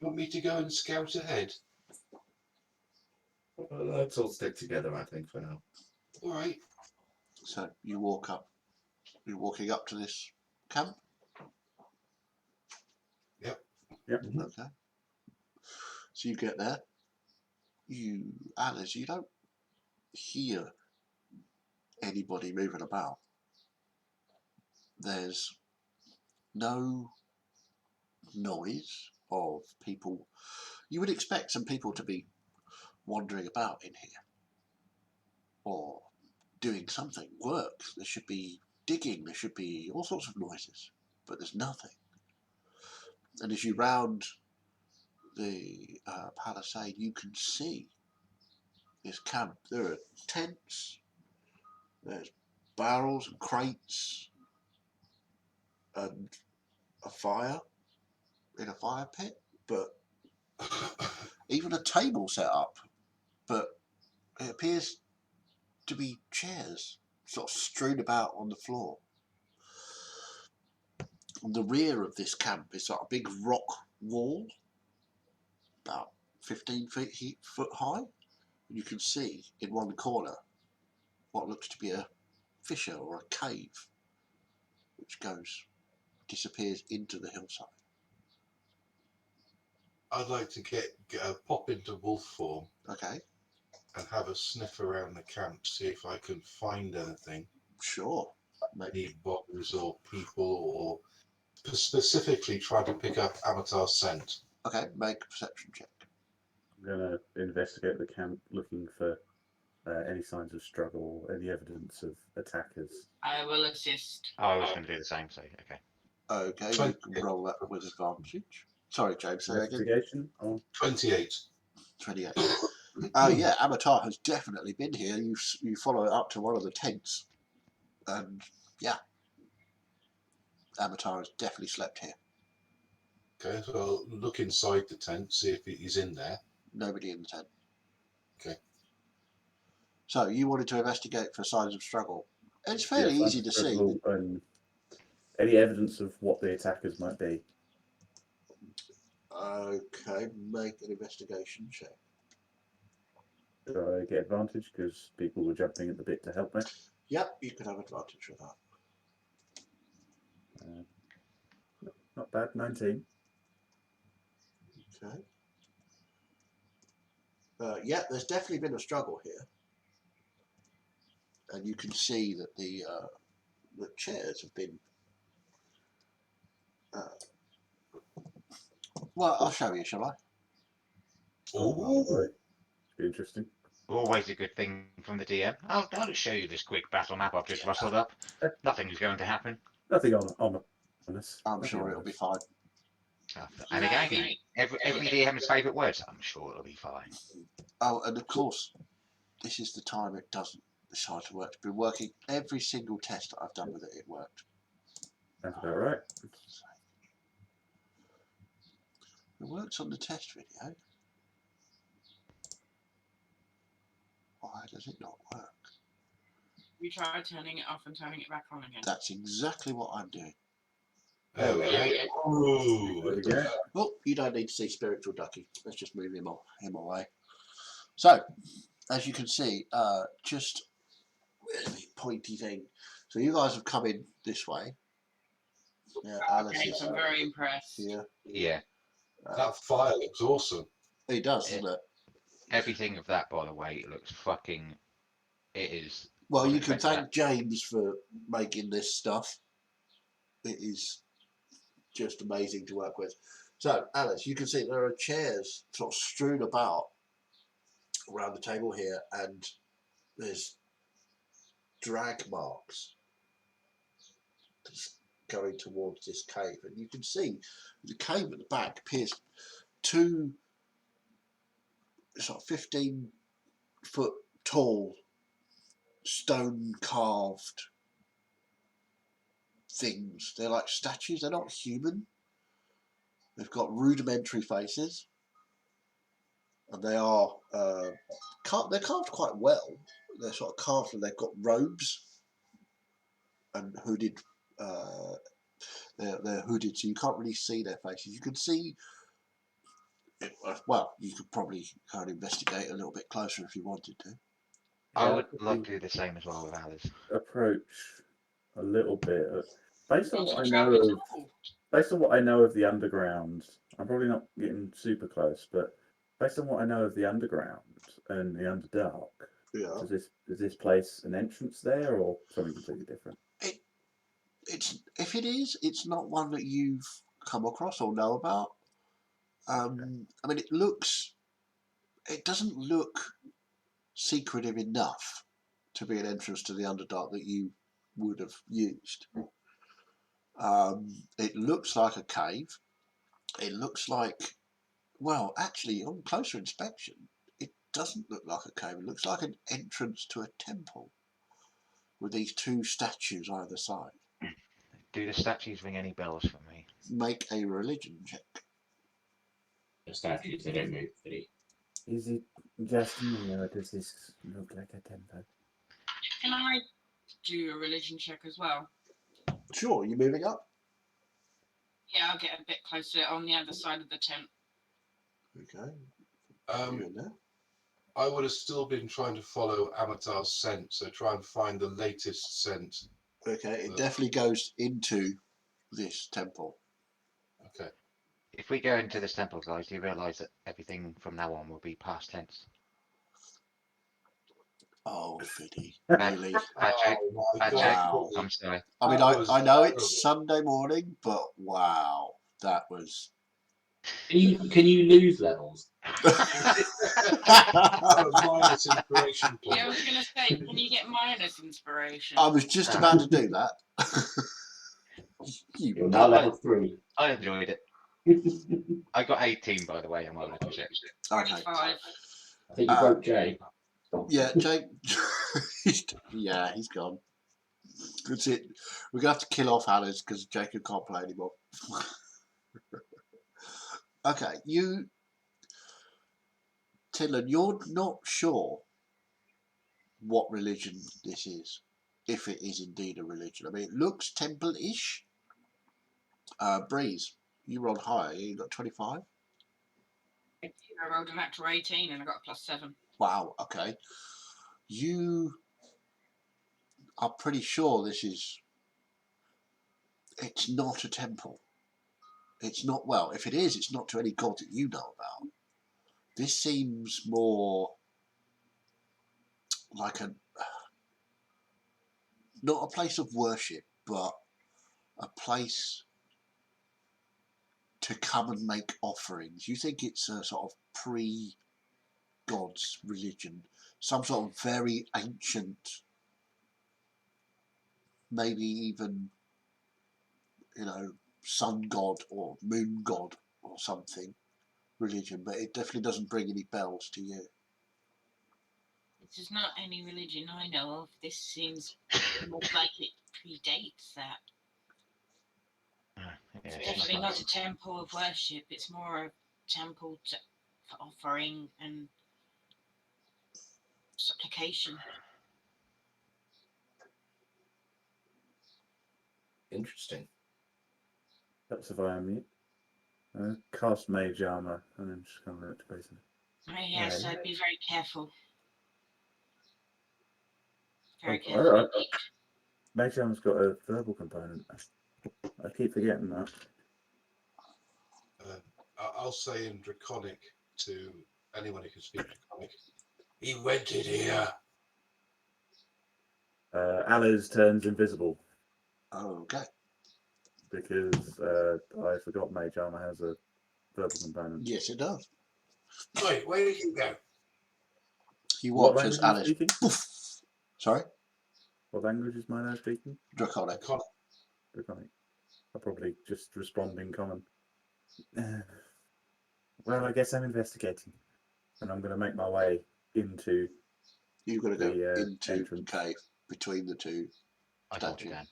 Want me to go and scout ahead? Well, let's all stick together, I think, for now. All right. So you walk up. You're walking up to this camp. Yep. Okay. So you get there. Alice, you don't hear anybody moving about. There's no noise of people. You would expect some people to be wandering about in here or doing something, work. There should be digging, there should be all sorts of noises, but there's nothing. And as you round the palisade, you can see this camp. There are tents, there's barrels and crates, and a fire in a fire pit, but even a table set up, but it appears to be chairs sort of strewn about on the floor. On the rear of this camp is sort of a big rock wall, about 15 foot high. And you can see in one corner what looks to be a fissure or a cave, which disappears into the hillside. I'd like to pop into wolf form Okay, and have a sniff around the camp, see if I can find anything. sure. Any bodies or people, or specifically try to pick up Amatar's scent. Okay, make a perception check. I'm going to investigate the camp, looking for any signs of struggle, any evidence of attackers. I will assist. I was going to do the same, so okay. Okay, you can roll that with advantage. Sorry, James, say again. Investigation? Oh, 28. 28. Yeah, Amatar has definitely been here. You follow it up to one of the tents, and yeah, Amatar has definitely slept here. Okay, so I'll look inside the tent, see if he's in there. Nobody in the tent. Okay. So you wanted to investigate for signs of struggle. It's fairly Yes, easy to see. and any evidence of what the attackers might be. Okay, make an investigation check. Do I get advantage because people were jumping at the bit to help me? Yep, you could have advantage with that. Not bad, 19. Okay. Yeah, there's definitely been a struggle here, and you can see that the chairs have been. Well, I'll show you, shall I? Oh, Right. Be interesting. Always a good thing from the DM. I'll show you this quick battle map I've just rustled up. Nothing's going to happen. Nothing on this. I'm sure it'll be fine. And again, every DM's favourite words. I'm sure it'll be fine. Oh, and of course, this is the time it doesn't decide to work. It's been working every single test that I've done with it. It worked. Sounds about right. It works on the test video. Why does it not work? You try turning it off and turning it back on again. That's exactly what I'm doing. there we go. Ooh, There we go. Well, you don't need to see Spiritual Ducky. Let's just move him away. So, as you can see, just really pointy thing. So you guys have come in this way. Yeah, Alice Okay, is I'm very impressed. here. Yeah. that fire looks awesome. He does, doesn't it? Everything of that, by the way, looks fucking. It is. Well, wasn't you can expecting thank James for making this stuff. It is just amazing to work with. So, Alice, you can see there are chairs sort of strewn about around the table here, and there's drag marks just going towards this cave. And you can see the cave at the back appears two sort of 15-foot tall stone carved things. They're like statues. They're not human. They've got rudimentary faces, and they are they're carved quite well. They're sort of carved, and they've got robes and hooded. They're hooded, so you can't really see their faces. You can see. Well, you could probably kind of investigate a little bit closer if you wanted to. I would love to do the same as well with Alice. Approach a little bit. Based on Not what to I know travel of, at all. based on what I know of the underground, I'm probably not getting super close, but based on what I know of the underground and the Underdark, Yeah. does this place an entrance there or something completely different? If it is, it's not one that you've come across or know about. I mean, it doesn't look secretive enough to be an entrance to the Underdark that you would have used. It looks like a cave. It looks like, well, actually, on closer inspection, it doesn't look like a cave. It looks like an entrance to a temple with these two statues either side. Do the statues ring any bells for me? Make a religion check. The statues, they don't move, really. Is it just me or does this look like a temple? Can I do a religion check as well? Sure, you're moving up. Yeah, I'll get a bit closer on the other side of the tent. Okay. You in there? I would have still been trying to follow Amatar's scent, so try and find the latest scent. Okay, it definitely goes into this temple. Okay. If we go into this temple, guys, do you realise that everything from now on will be past tense? Oh, Fiddy, That- really? Patrick, Oh my Patrick, God. I'm sorry. I mean, That was I know terrible. it's Sunday morning, but wow, that was. Can you lose levels? That was minus inspiration point. Yeah, I was going to say, can you get minus inspiration? I was just about to do that. You're now level 3. I enjoyed it. I got 18, by the way, on my little check. Okay. 25. I think you broke Jay. Yeah, Jake. He's gone. That's it. We're gonna have to kill off Alice because Jacob can't play anymore. Okay, Tinlin, you're not sure what religion this is, if it is indeed a religion. I mean, it looks temple-ish. Breeze, you rolled high. You got 25. I rolled a natural 18 and I got a +7. Wow. Okay. You are pretty sure this is. It's not a temple. It's not. Well, if it is, it's not to any god that you know about. This seems more like not a place of worship, but a place to come and make offerings. You think it's a sort of pre-gods religion, some sort of very ancient, maybe even, sun god or moon god or something religion, but it definitely doesn't bring any bells to you. This is not any religion I know of. This seems most like it predates that. Yeah, It's it's definitely like- not a temple of worship. It's more a temple for offering and supplication. Interesting. That's if I am mute. Cast mage armor, and then just kind of look to Grayson. Oh, yes, Right. I'd be very careful. Very Oh, careful. alright. Mage armor's got a verbal component. I keep forgetting that. I'll say in Draconic to anyone who can speak Draconic. He went in here. Alice turns invisible Oh, okay. because I forgot mage armor has a verbal component. Yes, it does. Wait, where did you go? You What watch as language are you Alice. speaking? Poof. Sorry, What language is my now speaking? Draconic. Draconic. Draconic. I'll probably just respond in common. Well, I guess I'm investigating, and I'm going to make my way into You've got to go the into entrance. the cave between the two I hold it statues. down.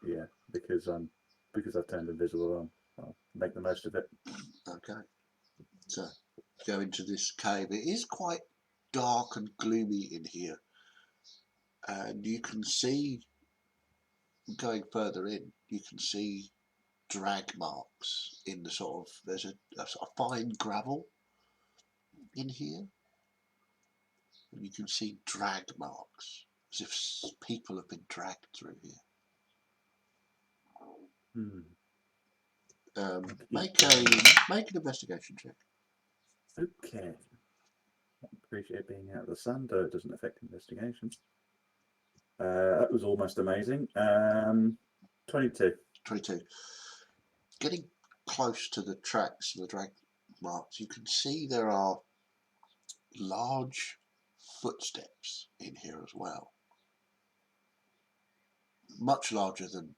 Yeah, because I've turned invisible. I'll make the most of it. Okay. So go into this cave. It is quite dark and gloomy in here, and you can see, going further in, you can see drag marks in the there's a sort of fine gravel in here, and you can see drag marks as if people have been dragged through here. Make an investigation check. Okay. Appreciate being out of the sun, though it doesn't affect investigation. That was almost amazing. 22. 22. Getting close to the tracks and the drag marks, you can see there are large footsteps in here as well. Much larger than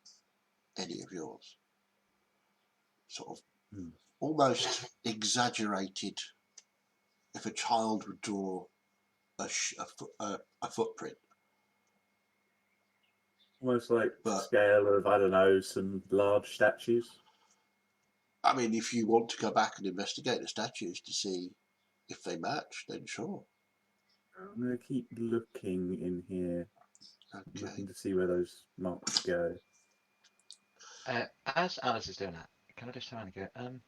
any of yours. Sort of almost exaggerated. If a child would draw a footprint. Almost like the scale of, I don't know, some large statues. I mean, if you want to go back and investigate the statues to see if they match, then sure. I'm going to keep looking in here, Okay. looking to see where those marks go. As Alice is doing that, can I just turn around and go,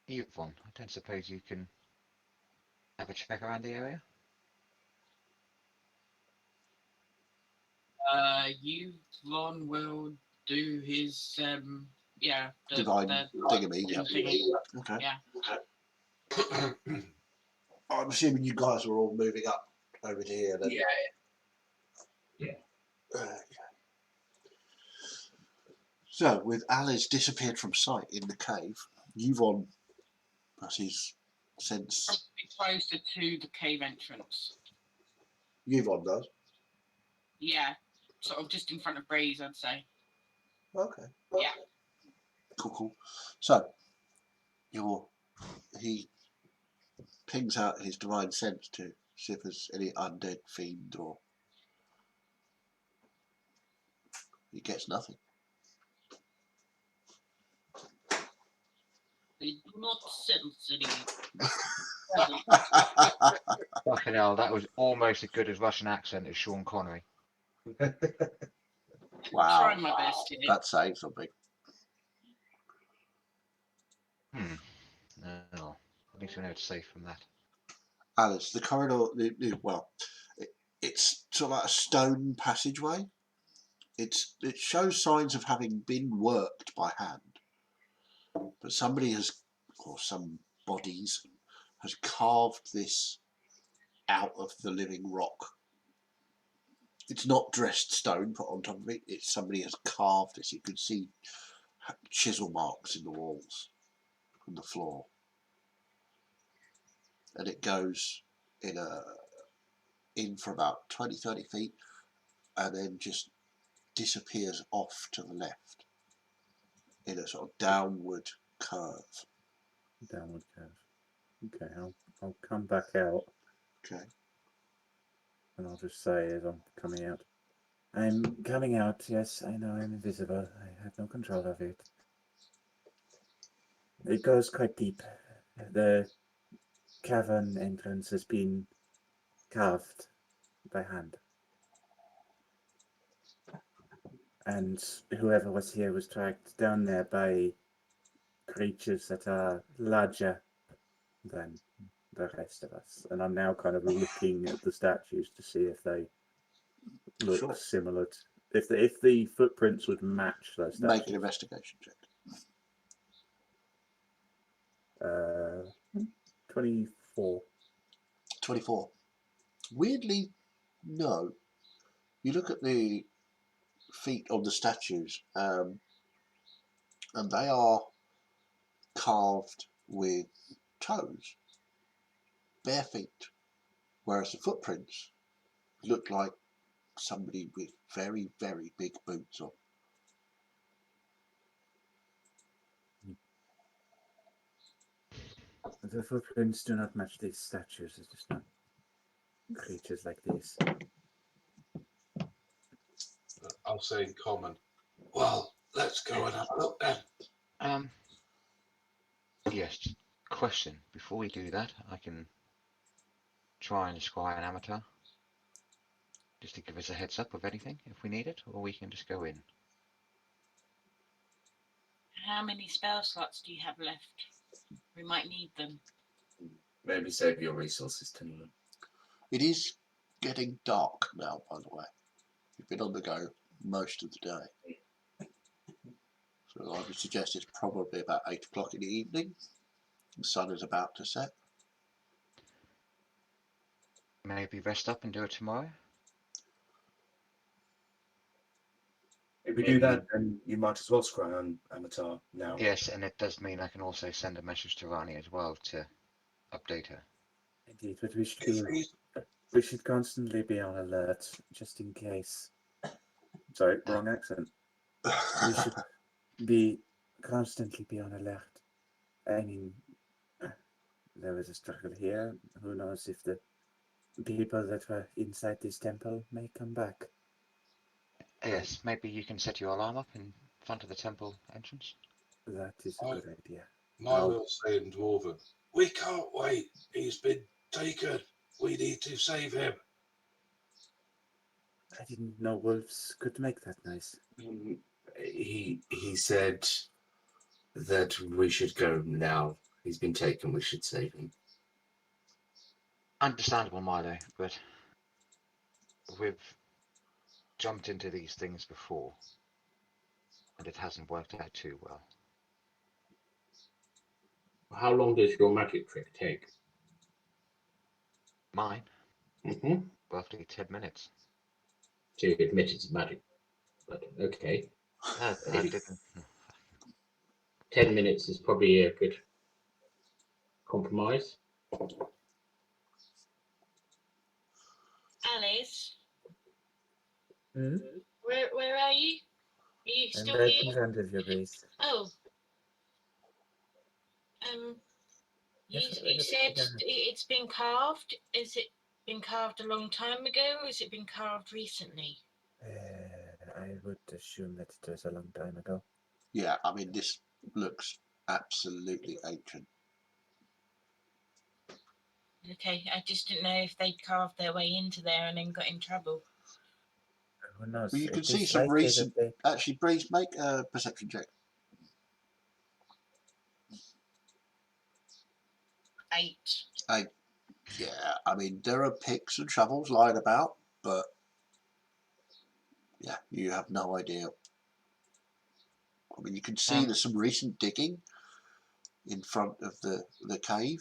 Yvonne, I don't suppose you can have a check around the area? Yvonne will do his Divine thingy, yeah. thingy. Okay. Yeah. I'm assuming you guys were all moving up over to here then. Yeah. Okay. So, with Alice disappeared from sight in the cave, Yvonne, as his sense. Probably closer to the cave entrance. Yvonne does. Yeah, sort of just in front of Breeze, I'd say. Okay. Yeah. Cool. So, he pings out his divine sense to see if there's any undead fiend, or he gets nothing. They do not sense any. Fucking hell, that was almost as good as Russian accent as Sean Connery. Wow. Try my best here. That's saying something. No, at least we know it's safe from that. Alice, the corridor, well, it's sort of like a stone passageway. It shows signs of having been worked by hand, but somebody has, or some bodies, has carved this out of the living rock. It's not dressed stone put on top of it. It's somebody has carved this. You can see chisel marks in the walls and the floor, and it goes in for about 20-30 feet, and then just disappears off to the left in a sort of downward curve. Downward curve. Okay, I'll come back out. Okay. And I'll just say as I'm coming out, I'm coming out. Yes, I know I'm invisible. I have no control of it. It goes quite deep. The cavern entrance has been carved by hand. And whoever was here was tracked down there by creatures that are larger than the rest of us. And I'm now kind of looking at the statues to see if they look Sure. similar to, if the footprints would match those statues. Make an investigation check. 24. 24. Weirdly, no. You look at the feet of the statues, and they are carved with toes, bare feet, whereas the footprints look like somebody with very, very big boots on. The footprints do not match these statues. It's just not creatures like these. I'll say in common, well, let's go and have a look then. Yes. Question. Before we do that, I can try and scry an amateur, just to give us a heads up of anything if we need it, or we can just go in. How many spell slots do you have left? We might need them. Maybe save your resources, Tinley. It is getting dark now, by the way. You've been on the go most of the day. So I would suggest it's probably about 8 o'clock in the evening. The sun is about to set. Maybe rest up and do it tomorrow? If we do that, then you might as well scry on Amatar now. Yes, and it does mean I can also send a message to Rani as well to update her. Indeed, but we should constantly be on alert, just in case. Sorry, wrong accent. We should constantly be on alert. I mean, there was a struggle here. Who knows if the people that were inside this temple may come back. Yes, maybe you can set your alarm up in front of the temple entrance. That is a good idea. I will say in Dwarven, we can't wait. He's been taken. We need to save him. I didn't know wolves could make that noise. He said that we should go now. He's been taken. We should save him. Understandable, Milo, but we've jumped into these things before, and it hasn't worked out too well. How long does your magic trick take? Mine? Mm-hmm. Roughly 10 minutes. So you admit it's magic, but okay. I didn't. 10 minutes is probably a good compromise. Alice, Hmm? where are you? Are you I'm still right here? in front of your base. Oh. You said it's been carved. Is it been carved a long time ago, or has it been carved recently? I would assume that it was a long time ago. Yeah, I mean, this looks absolutely ancient. Okay, I just didn't know if they'd carved their way into there and then got in trouble. Who knows? Well, you can It see is some likely that recent. they- Actually, Breeze, make a perception check. 8. Yeah, I mean, there are picks and shovels lying about, but yeah, you have no idea. I mean, you can see there's some recent digging in front of the cave,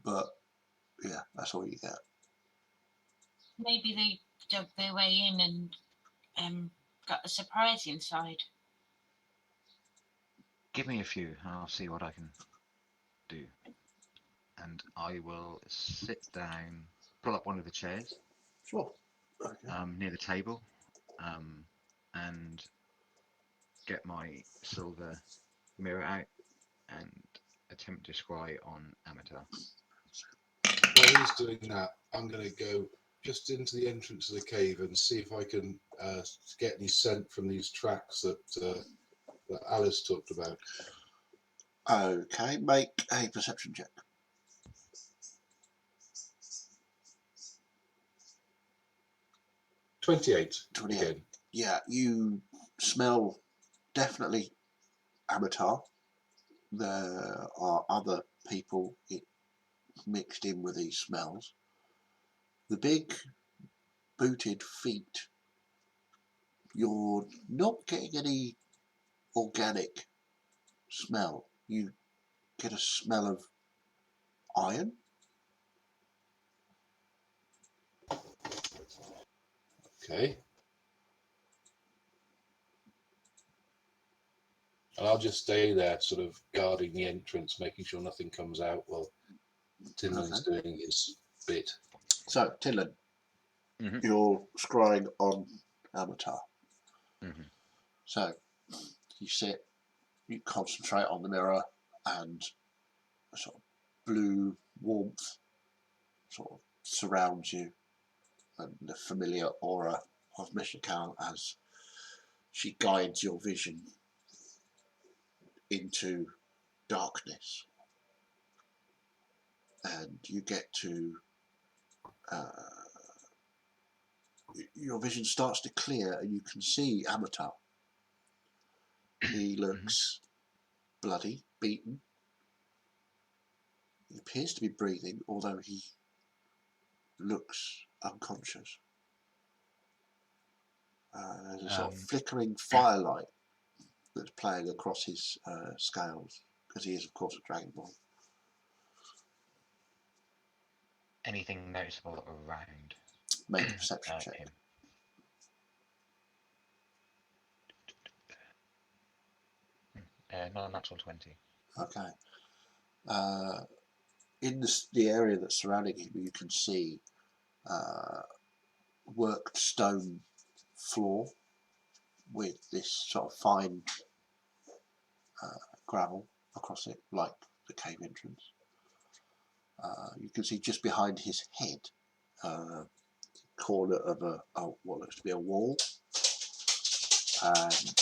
but yeah, that's all you get. Maybe they dug their way in and got a surprise inside. Give me a few, and I'll see what I can do. And I will sit down, pull up one of the chairs Sure. Okay. near the table, and get my silver mirror out and attempt to scry on Amateur. While he's doing that, I'm going to go just into the entrance of the cave and see if I can get any scent from these tracks that Alice talked about. Okay, make a perception check. 28. 28. Again. Yeah, you smell definitely Amateur. There are other people mixed in with these smells. The big booted feet, you're not getting any organic smell. You get a smell of iron. Okay. And I'll just stay there, sort of guarding the entrance, making sure nothing comes out while Tinlin's doing his bit. So, Tinlin, Mhm. you're scrying on Amateur. Mhm. So, you sit, you concentrate on the mirror, and a sort of blue warmth sort of surrounds you, and the familiar aura of Miss Cal as she guides your vision into darkness. And you get to your vision starts to clear, and you can see Amateur. He looks bloody, beaten. He appears to be breathing, although he looks unconscious. There's a sort of flickering firelight that's playing across his scales, because he is, of course, a dragonborn. Anything noticeable around Make a perception check. him? Not a natural 20. Okay. In the area that's surrounding him, you can see worked stone floor with this sort of fine gravel across it, like the cave entrance. You can see just behind his head, corner of what looks to be a wall, and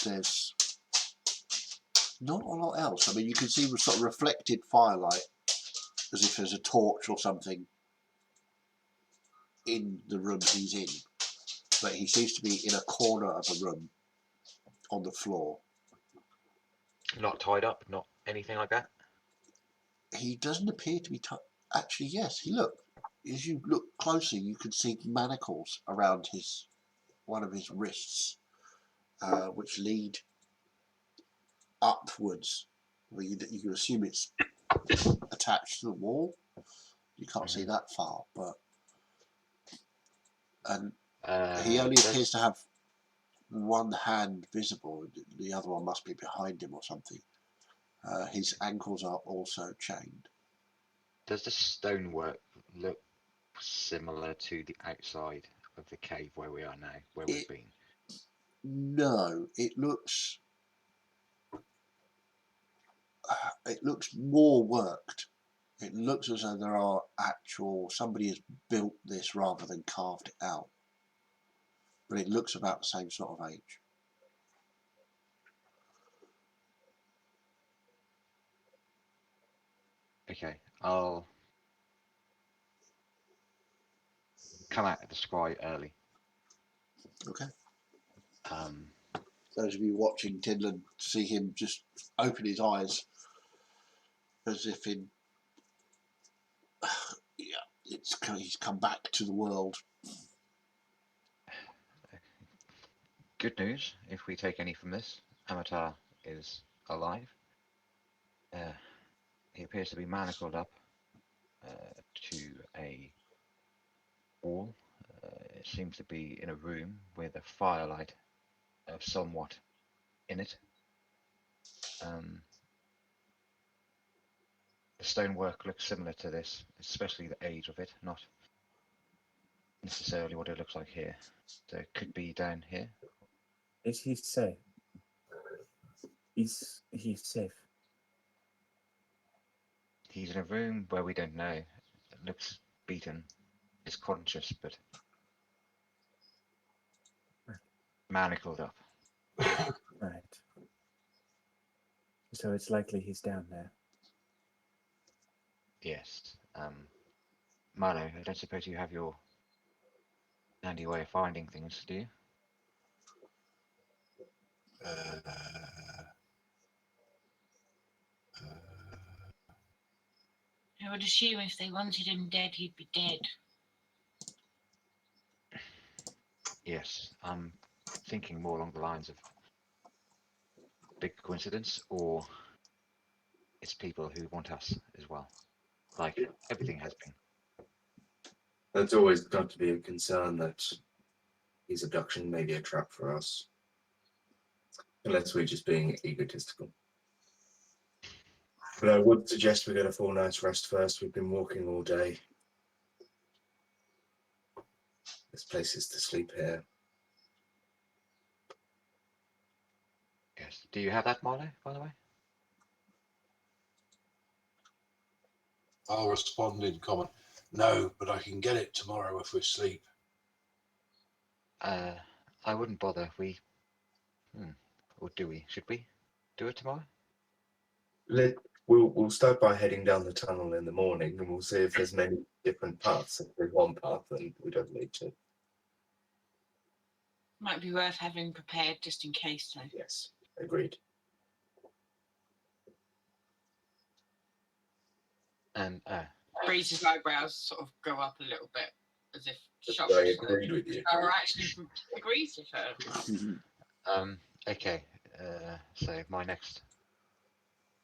there's not a lot else. I mean, you can see sort of reflected firelight, as if there's a torch or something in the room he's in, but he seems to be in a corner of a room on the floor. Not tied up, not anything like that? He doesn't appear to be actually, yes, as you look closely, you can see manacles around one of his wrists, which lead upwards. You assume it's attached to the wall. You can't see that far, but he only appears to have one hand visible. The other one must be behind him or something. His ankles are also chained. Does the stonework look similar to the outside of the cave where we are now, where we've been? No, it looks more worked. It looks as though somebody has built this rather than carved it out. But it looks about the same sort of age. Okay, I'll come out of the scry early. Okay. Those of you watching Tinland see him just open his eyes as if in, yeah, he's come back to the world. Good news, if we take any from this, Amatar is alive. He appears to be manacled up to a wall. It seems to be in a room with a firelight somewhat in it. The stonework looks similar to this, especially the age of it, not necessarily what it looks like here. So it could be down here. Is he safe? Is he safe? He's in a room where we don't know. It looks beaten. Is conscious, but manacled up. Right. So it's likely he's down there. Yes. Milo, I don't suppose you have your handy way of finding things, do you? I would assume if they wanted him dead, he'd be dead. Yes. I'm thinking more along the lines of big coincidence, or it's people who want us as well. Like everything has been. That's always got to be a concern that his abduction may be a trap for us. Unless we're just being egotistical. But I would suggest we get a full night's rest first. We've been walking all day. There's places to sleep here. Yes. Do you have that, Milo, by the way? I'll respond in common. No, but I can get it tomorrow if we sleep. I wouldn't bother. Or do we? Should we do it tomorrow? We'll start by heading down the tunnel in the morning, and we'll see if there's many different paths. If there's one path, then we don't need to. Might be worth having prepared just in case, though. Yes, agreed. And Breeze's eyebrows sort of go up a little bit, as if That's shocked. why I agreed with you. Or actually agrees with her. okay. So my next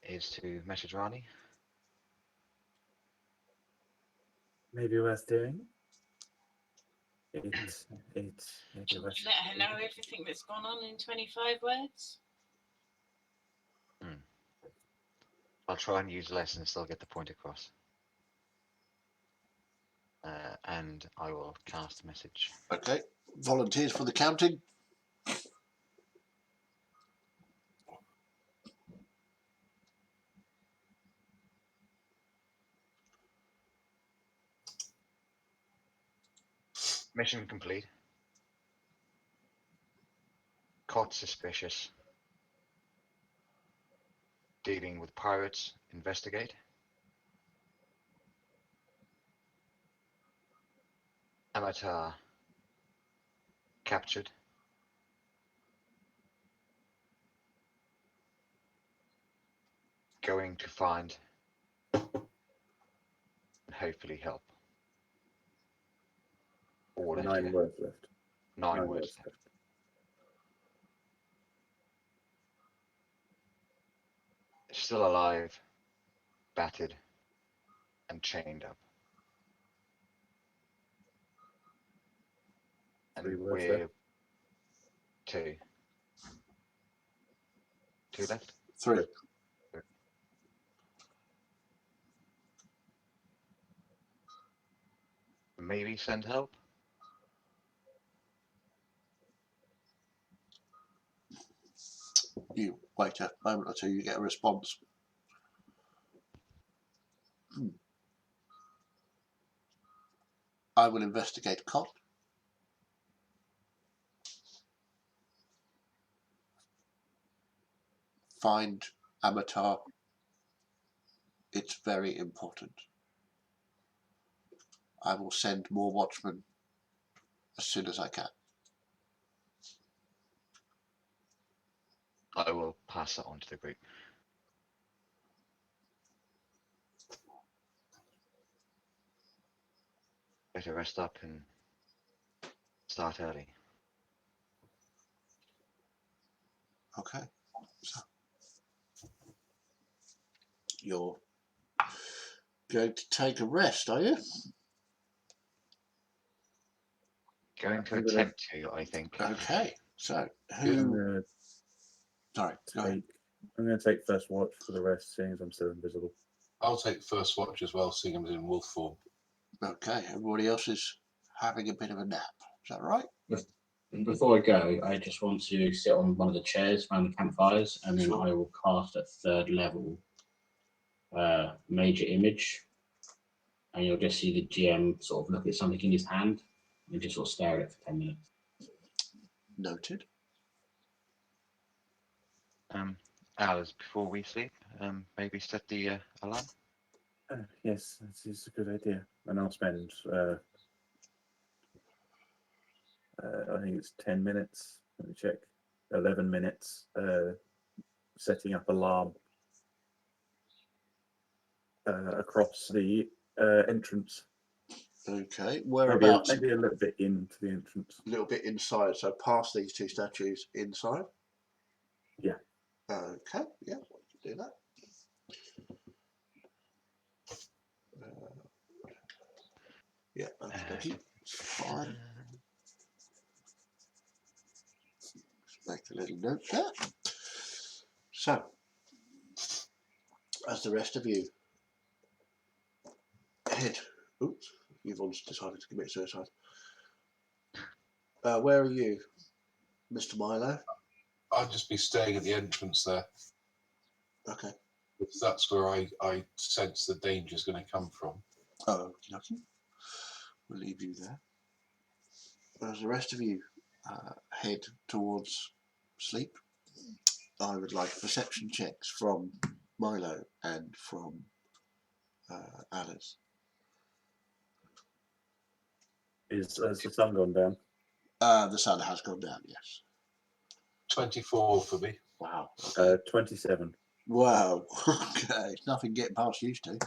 is to message Rani. Maybe worth doing. It's maybe worth. Let her know everything that's gone on in 25 words. I'll try and use less and still get the point across. And I will cast a message. Okay. Volunteers for the counting? Mission complete. Caught suspicious. Dealing with pirates. Investigate. Amateur captured. Going to find and hopefully help. All 9 words left. 9 words left. Still alive, battered, and chained up. And 3 words we're left. 2. 2 left? 3. Maybe send help? You wait a moment or two, you get a response. I will investigate Cot. Find Amatar. It's very important. I will send more watchmen as soon as I can. I will pass that on to the group. Better rest up and start early. Okay. So you're going to take a rest, are you? Going to I'm gonna attempt to, I think. Okay. So I'm who? gonna Sorry. Go ahead. take. I'm gonna take first watch for the rest, seeing as I'm still invisible. I'll take first watch as well, seeing him in wolf form. Okay. Everybody else is having a bit of a nap. Is that right? Before I go, I just want to sit on one of the chairs around the campfires, and then Sure. I will cast at 3rd level major image, and you'll just see the GM sort of look at something in his hand and just sort of stare at it for 10 minutes. Noted. Alice, before we sleep, maybe set the alarm. Yes, that is a good idea. And I'll spend. I think it's 10 minutes. Let me check. 11 minutes. Setting up alarm across the entrance. Okay. Maybe Whereabouts? maybe a little bit into the entrance. A little bit inside. So past these two statues inside. Yeah. Okay. Yeah. We can do that. Yeah. Okay. Fine. Make a little note there. So, as the rest of you head, oops, you've all decided to commit suicide. Where are you, Mr. Milo? I'll just be staying at the entrance there. Okay. Because that's where I sense the danger is going to come from. Oh, okay. We'll leave you there. As the rest of you head towards sleep, I would like perception checks from Milo and from Alice. Has the sun gone down? The sun has gone down, yes. 24 for me. Wow. Okay. 27. Wow. Okay. Nothing getting past used to.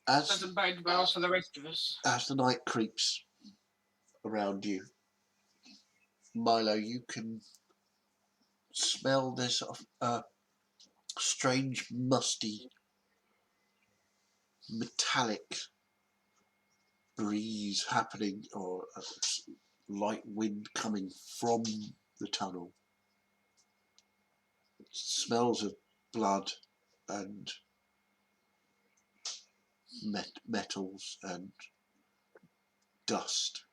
As Doesn't bode well for the rest of us. as the night creeps around you, Milo, you can smell this sort of strange, musty, metallic breeze happening, or a light wind coming from the tunnel. It smells of blood and metals and dust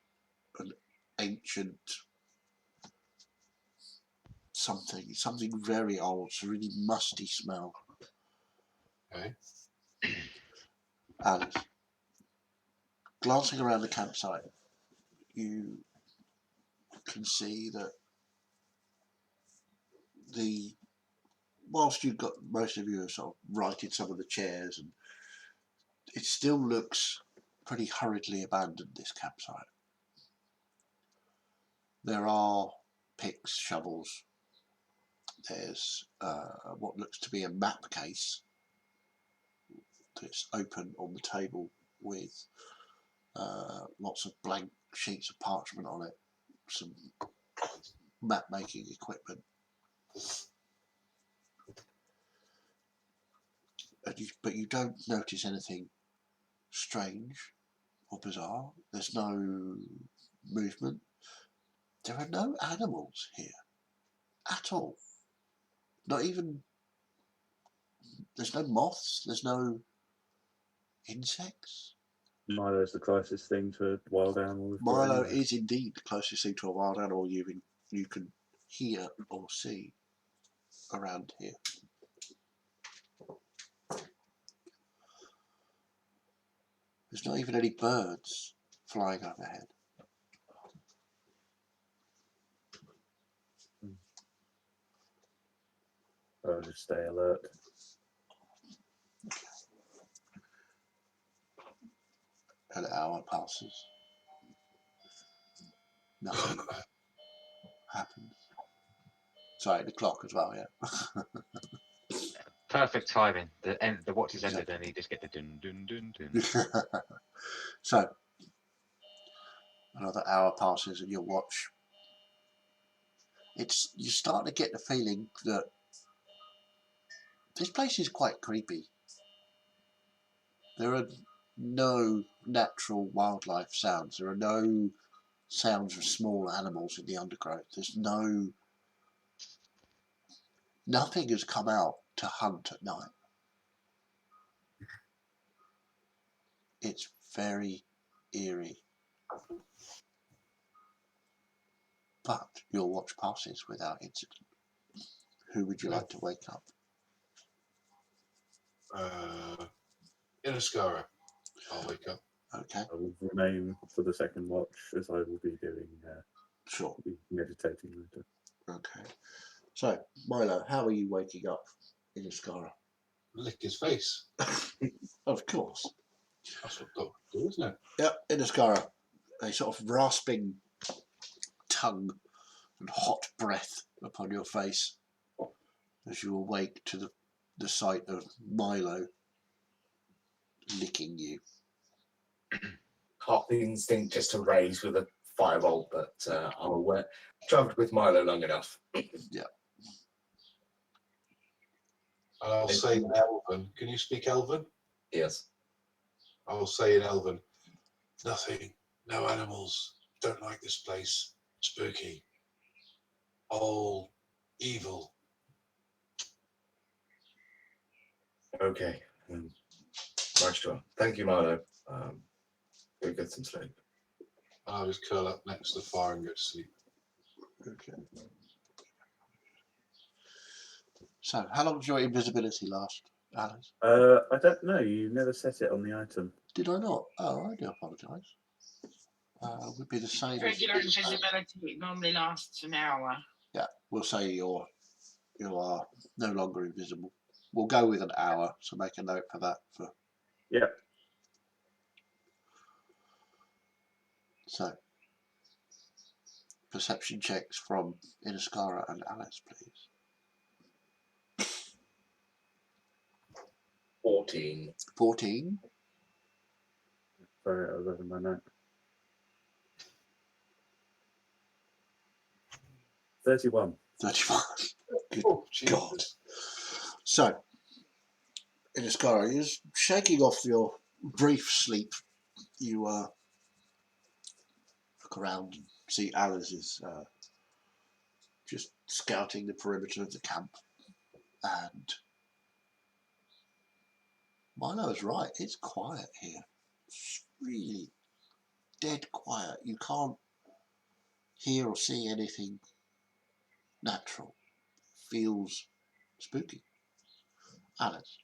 and ancient something very old. It's a really musty smell. Okay. Alice, glancing around the campsite, you can see that whilst you've got, most of you have sort of righted some of the chairs, and it still looks pretty hurriedly abandoned, this campsite. There are picks, shovels. There's what looks to be a map case that's open on the table with lots of blank sheets of parchment on it, some map making equipment. But you don't notice anything strange or bizarre. There's no movement. There are no animals here at all. Not even, there's no moths, there's no insects. Milo is the closest thing to a wild animal we've got Milo anywhere. is indeed the closest thing to a wild animal you can hear or see around here. There's not even any birds flying overhead. I'll just stay alert. An hour passes. Nothing happens. Sorry, the clock as well, yeah. Perfect timing. The watch is ended, Exactly. and you just get the dun dun dun dun. So, another hour passes and you'll watch. You start to get the feeling that this place is quite creepy. There are no natural wildlife sounds. There are no sounds of small animals in the undergrowth. There's nothing has come out to hunt at night. It's very eerie. But your watch passes without incident. Who would you like to wake up? Inaskara. I'll wake up. Okay, I will remain for the second watch, as I will be doing sure. be meditating later. Okay. So, Milo, how are you waking up in Ascara? Lick his face. Of course. That's what dogs do, isn't it? Yep, in Ascara. A sort of rasping tongue and hot breath upon your face as you awake to the sight of Milo licking you. Half the instinct just to raise with a firebolt, but I'm aware. Travelled with Milo long enough. Yeah. And I'll say in Elven. Can you speak Elven? Yes. I'll say in Elven. Nothing. No animals. Don't like this place. Spooky. All evil. Okay. Right, sure. Thank you, Milo. Go get some sleep. And I'll just curl up next to the fire and go to sleep. Okay. So, how long does your invisibility last, Alice? I don't know. You never set it on the item. Did I not? Oh, I do apologise. Would be the same as... Regular invisibility it normally lasts an hour. Yeah, we'll say you are no longer invisible. We'll go with an hour, so make a note for that. Yeah. So, perception checks from Inaskara and Alice, please. 14. 14. Sorry, I was over my note. 31. 31. Good Oh, God. Jesus. So, Inaskara, you're shaking off your brief sleep. You look around and see Alice is just scouting the perimeter of the camp. And Milo is right. It's quiet here. It's really dead quiet. You can't hear or see anything natural. Feels spooky. Alice,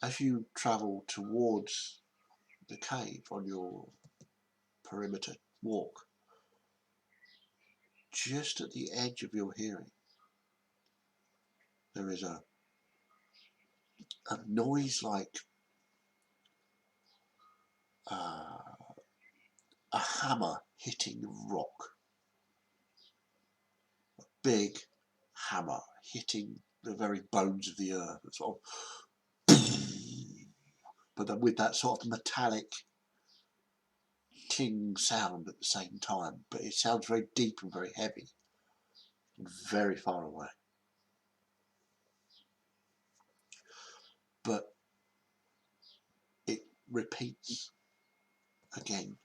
as you travel towards the cave on your perimeter walk, just at the edge of your hearing, there is a noise like a hammer hitting rock. A big hammer hitting the very bones of the earth. Sort of, but then with that sort of metallic ting sound at the same time. But it sounds very deep and very heavy and very far away. But it repeats again.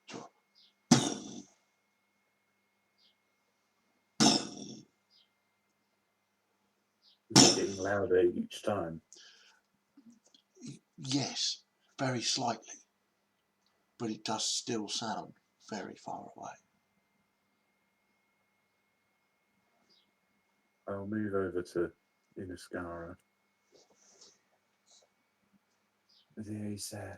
Sort of, It's getting louder each time. yes, very slightly. But it does still sound very far away. I'll move over to Inaskara. There is a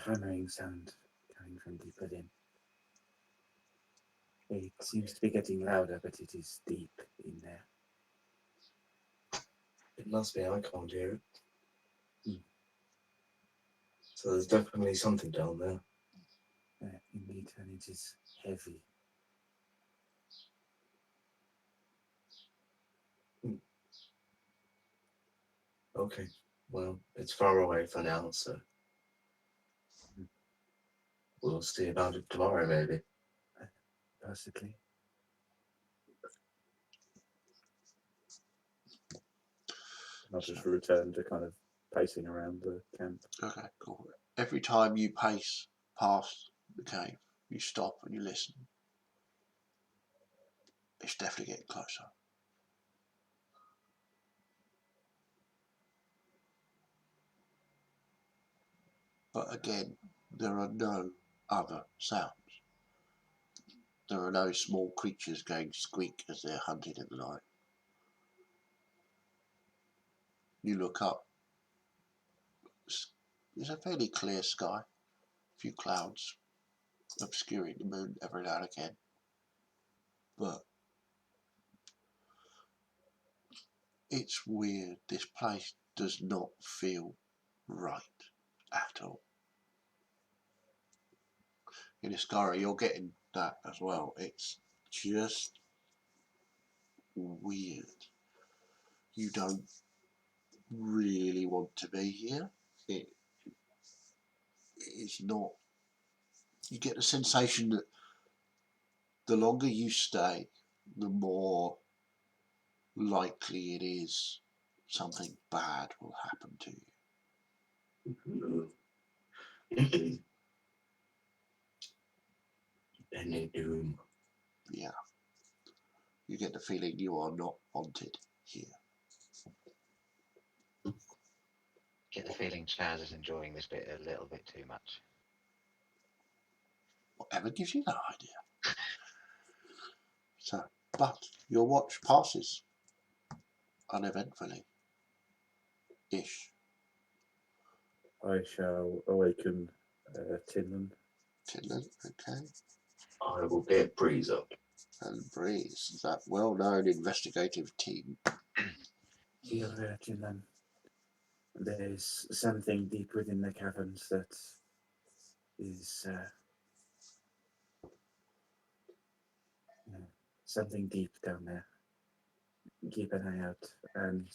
hammering sound coming from deep within. It seems to be getting louder, but it is deep in there. It must be. I can't hear it. Hmm. So there's definitely something down there. Indeed, and it is heavy. Okay. Well, it's far away for now, so we'll see about it tomorrow, maybe. Possibly. I'll just return to kind of pacing around the camp. Okay, cool. Every time you pace past the cave, you stop and you listen. It's definitely getting closer. But again, there are no other sounds. There are no small creatures going squeak as they're hunted in the night. You look up. It's a fairly clear sky. A few clouds obscuring the moon every now and again. But it's weird. This place does not feel right at all. In Iskara, you're getting that as well. It's just weird. You don't really want to be here. It is not. You get the sensation that the longer you stay, the more likely it is something bad will happen to you. Any doom. Yeah. You get the feeling you are not wanted here. Get the feeling Chaz is enjoying this bit a little bit too much. Whatever gives you that idea? So, but your watch passes uneventfully. Ish. I shall awaken Tinman. Tinlin, okay. I will get Breeze up. And Breeze, that well-known investigative team. Here, Tinman. There's something deep within the caverns that is something deep down there. Keep an eye out, and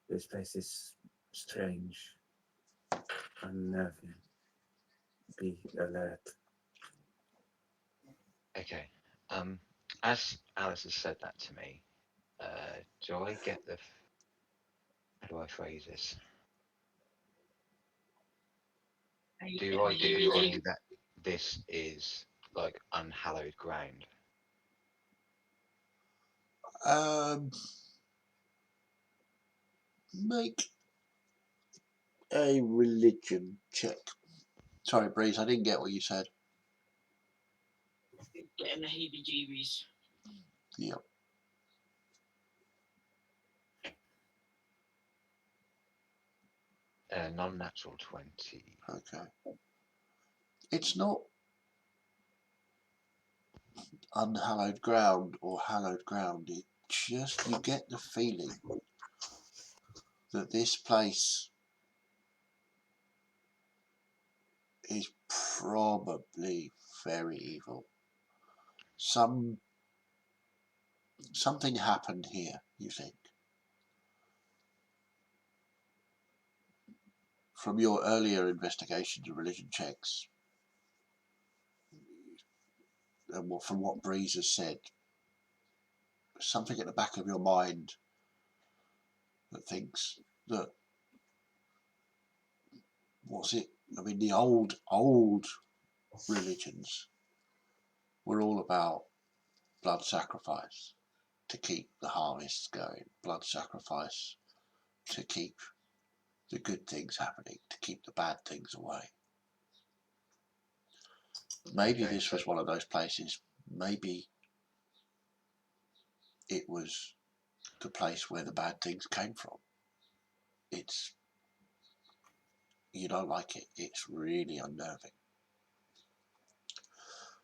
this place is strange, unnerving. Be alert. Okay. As Alice has said that to me, do I get the? How do I phrase this? Do I get the feeling that this is like unhallowed ground? Make a religion check. Sorry, Breeze, I didn't get what you said. Getting the heebie-jeebies. Yep. Non-natural 20. Okay. It's not unhallowed ground or hallowed ground. It just, you get the feeling that this place is probably very evil. Something happened here, you think. From your earlier investigations and religion checks, and from what Breeze has said, something at the back of your mind that thinks that, what's it? I mean, the old religions were all about blood sacrifice to keep the harvests going, blood sacrifice to keep the good things happening, to keep the bad things away. Maybe Okay. this was one of those places. Maybe it was the place where the bad things came from. It's, you don't like it. It's really unnerving.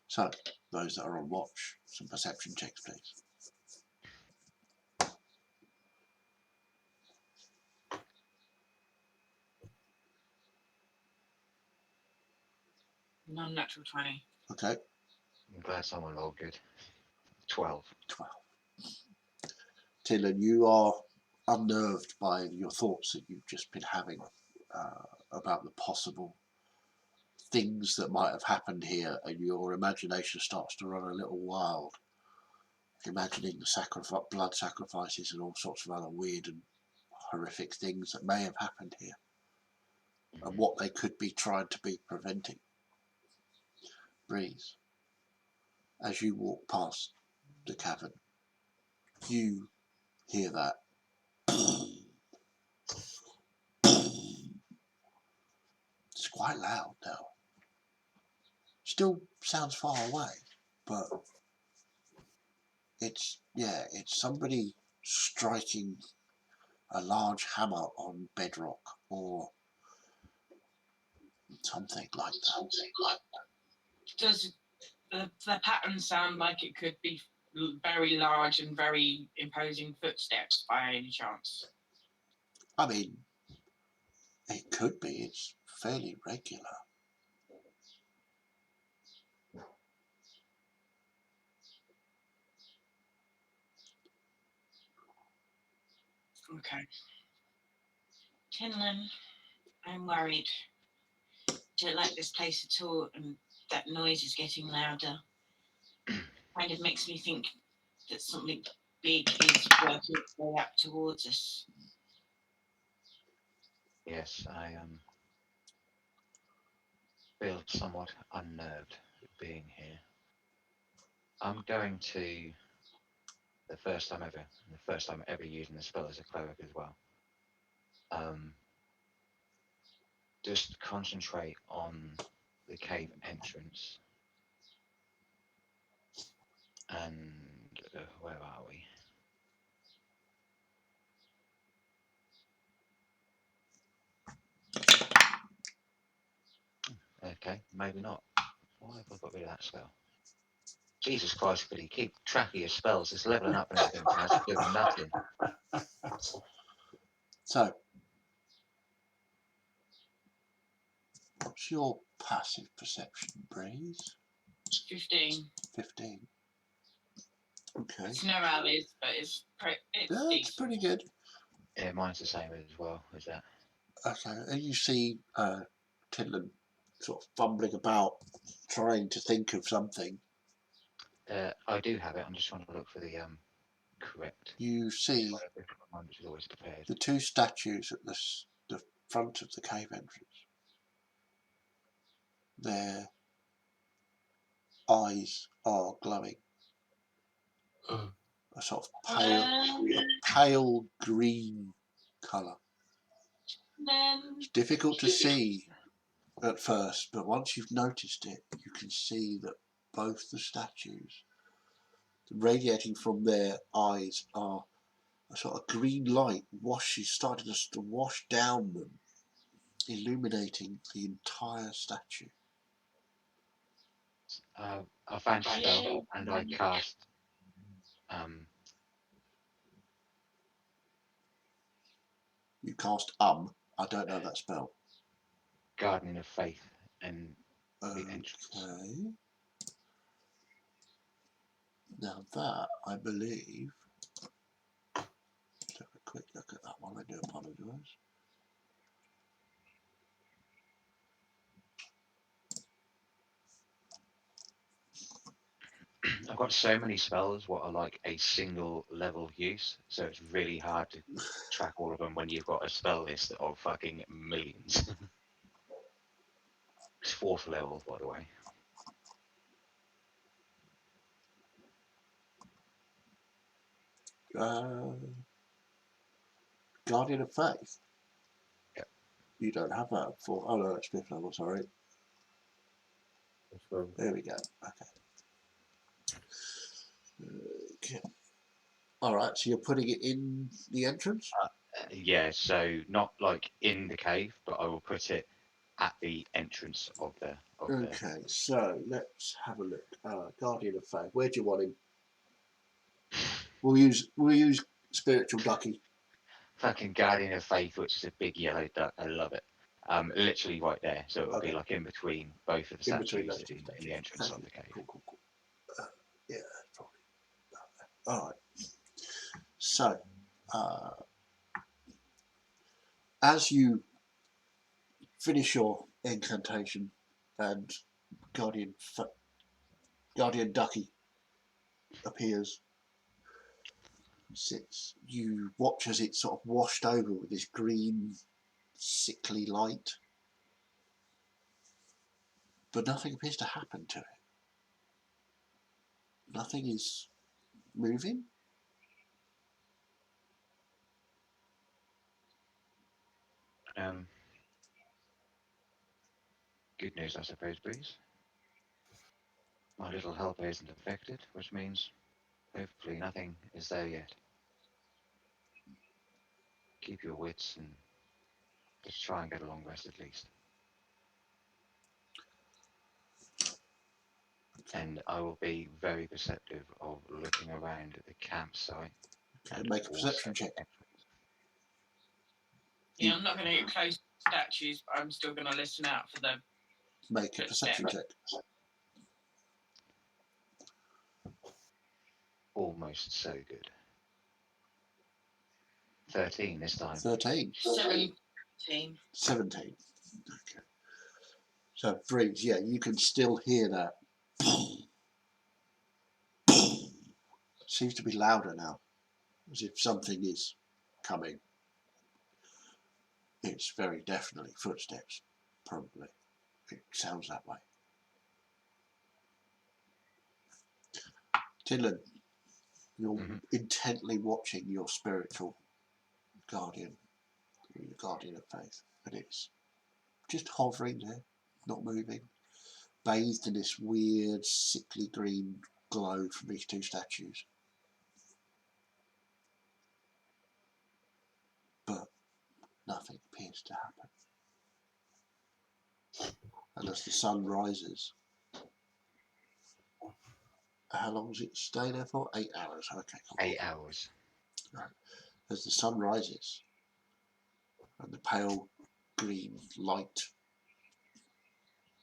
So, those that are on watch, some perception checks, please. Non-natural 20. Okay, I'm glad someone rolled good. 12. 12. Tilla, you are unnerved by your thoughts that you've just been having about the possible things that might have happened here, and your imagination starts to run a little wild, imagining the blood sacrifices and all sorts of other weird and horrific things that may have happened here, and what they could be trying to be preventing. Breeze, as you walk past the cavern, you hear that. It's quite loud now. Still sounds far away, but it's somebody striking a large hammer on bedrock or something like that. Does the pattern sound like it could be very large and very imposing footsteps by any chance? I mean, it could be. It's fairly regular. Okay. Tinlin, I'm worried. I don't like this place at all, and that noise is getting louder. Kind of makes me think that something big is working its way up towards us. Yes, I feel somewhat unnerved being here. I'm going to, the first time ever using the spell as a cleric as well, just concentrate on the cave entrance. And where are we? Okay, maybe not. Why have I got rid of that spell? Jesus Christ, Billy, keep track of your spells. It's leveling up and everything. That's doing nothing. So, what's your passive perception, Breeze? 15. 15. Okay. It's no alleys, but it's That's decent. pretty good. Yeah, mine's the same as well as that. Okay, and you see Tinlin sort of fumbling about, trying to think of something. I do have it. I'm just trying to look for the correct. You see Mine is always prepared. the two statues at the front of the cave entrance. Their eyes are glowing. A sort of pale green colour. It's difficult to see at first, but once you've noticed it, you can see that both the statues, radiating from their eyes, are a sort of green light starting to wash down them, illuminating the entire statue. I found a spell and I cast You cast I don't know that spell. Gardening of Faith and the entrance. Okay. Now that, I believe, let's have a quick look at that one. I do apologise. I've got so many spells what are like a single level use, so it's really hard to track all of them when you've got a spell list of fucking millions. It's 4th level, by the way. Guardian of Faith. Yep. You don't have that for. Oh no, that's 5th level. Sorry. There we go. Okay. All right. So you're putting it in the entrance. Yeah, so not like in the cave, but I will put it at the entrance of the. Okay. So let's have a look. Guardian of Faith. Where do you want him? We'll use Spiritual Ducky. Fucking Guardian of Faith, which is a big yellow duck. I love it. Literally right there. So it'll Okay. be like in between both of the In between statues those two in the statues. entrance Thank of you. the cave. Cool. Yeah, probably. All right. So, as you finish your incantation and Guardian Ducky appears, sits, you watch as it's sort of washed over with this green, sickly light, but nothing appears to happen to it. Nothing is moving. Good news, I suppose, Breeze. My little helper isn't affected, which means hopefully nothing is there yet. Keep your wits and just try and get a long rest at least. And I will be very perceptive of looking around the campsite. Okay, and make a also perception check. Yeah, I'm not going to get close to statues, but I'm still going to listen out for them. Make a perception check. Almost so good. 13 this time. 13. 17. 17. Okay. So, Breeze, yeah, you can still hear that. Seems to be louder now, as if something is coming. It's very definitely footsteps, probably. It sounds that way. Tinlin, you're intently watching your spiritual guardian, your guardian of faith, and it's just hovering there, not moving, bathed in this weird, sickly green glow from these two statues. But nothing appears to happen. And as the sun rises, how long does it stay there for? 8 hours. Okay, cool. 8 hours. Right. As the sun rises and the pale green light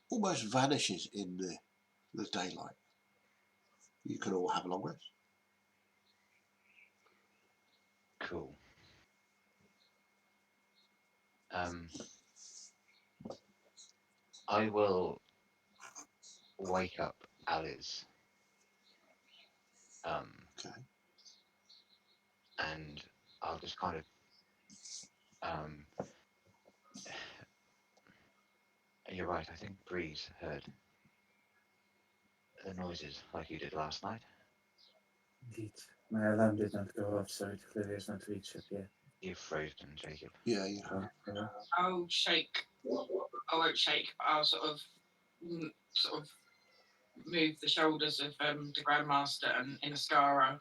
almost vanishes in the daylight, you can all have a long rest. Cool. I will wake up Alice. Okay. And I'll just kind of you're right, I think Breeze heard the noises like you did last night. Indeed. My alarm did not go off, so it clearly has not reached up yet. You've frozen, Jacob. Yeah. I'll shake. I won't shake. I'll sort of move the shoulders of the Grandmaster and Inaskara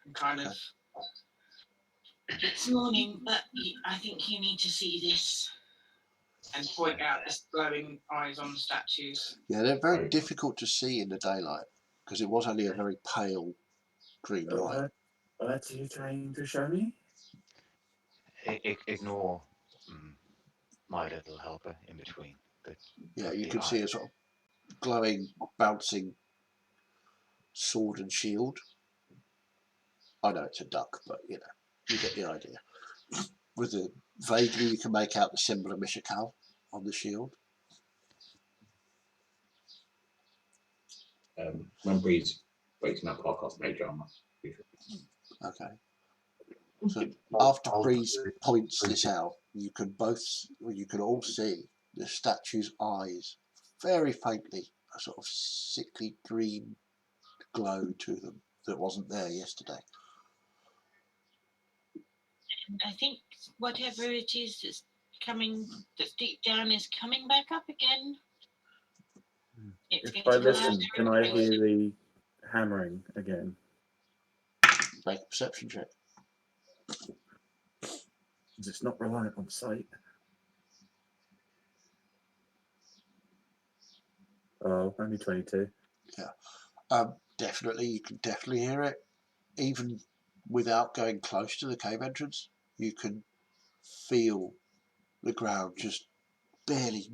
and kind of. It's morning, but I think you need to see this. And point out the glowing eyes on the statues. Yeah, they're very difficult to see in the daylight because it was only a very pale green light. What are you trying to show me? Ignore my little helper in between. But yeah, you can see a sort of glowing, bouncing sword and shield. I know it's a duck, but you get the idea. With the vaguely, you can make out the symbol of Mishakal on the shield. When Breeze wakes me up, I'll cast Mage Armor. Okay. So after Breeze points this out, you can all see the statue's eyes very faintly, a sort of sickly green glow to them that wasn't there yesterday. And I think whatever it is that's deep down is coming back up again. It's If I listen, louder can and I closer. hear the hammering again? Make a perception check. It's not reliant on sight. Oh, only 22. Yeah. Definitely, you can definitely hear it. Even without going close to the cave entrance, you can feel the ground just barely.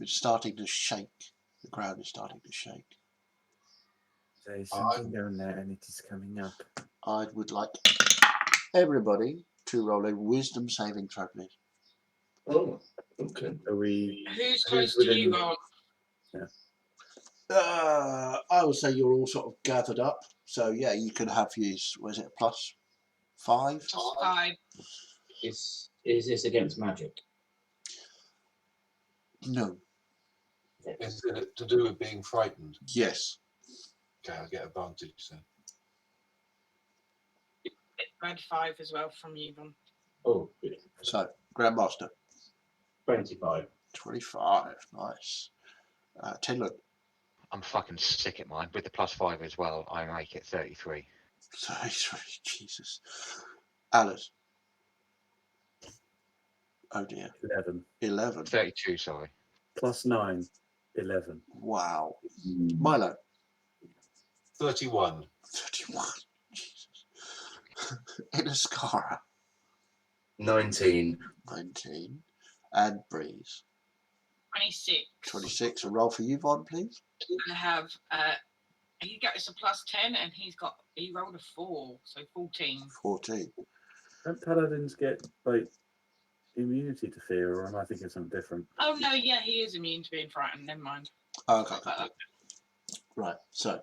It's starting to shake. The ground is starting to shake. There's something down there and it is coming up. I would like everybody to roll a wisdom saving throw, please. Oh, okay. Are we? Who's close to you, Ron? I would say you're all sort of gathered up. So yeah, you can have his. Was it a +5? +5. Is this against magic? No. Is it to do with being frightened? Yes. Okay, I get advantage then. I had 5 as well from you, Ron. Oh, good. So Grandmaster. 25. 25. Nice. Tinley. I'm fucking sick at mine. With the +5 as well, I make it 33. 33. Jesus. Alice. Oh dear. 11. 11. 32, sorry. +9. 11. Wow. Milo. 31. 31. Jesus. Inascara. 19. 19. And Breeze. 26. 26. A roll for you, Vaughn, please. I have he got us a +10 and he rolled a 4, so 14. 14. Don't paladins get like immunity to fear, or am I thinking something different? Oh no, yeah, he is immune to being frightened. Never mind. Okay. Right. So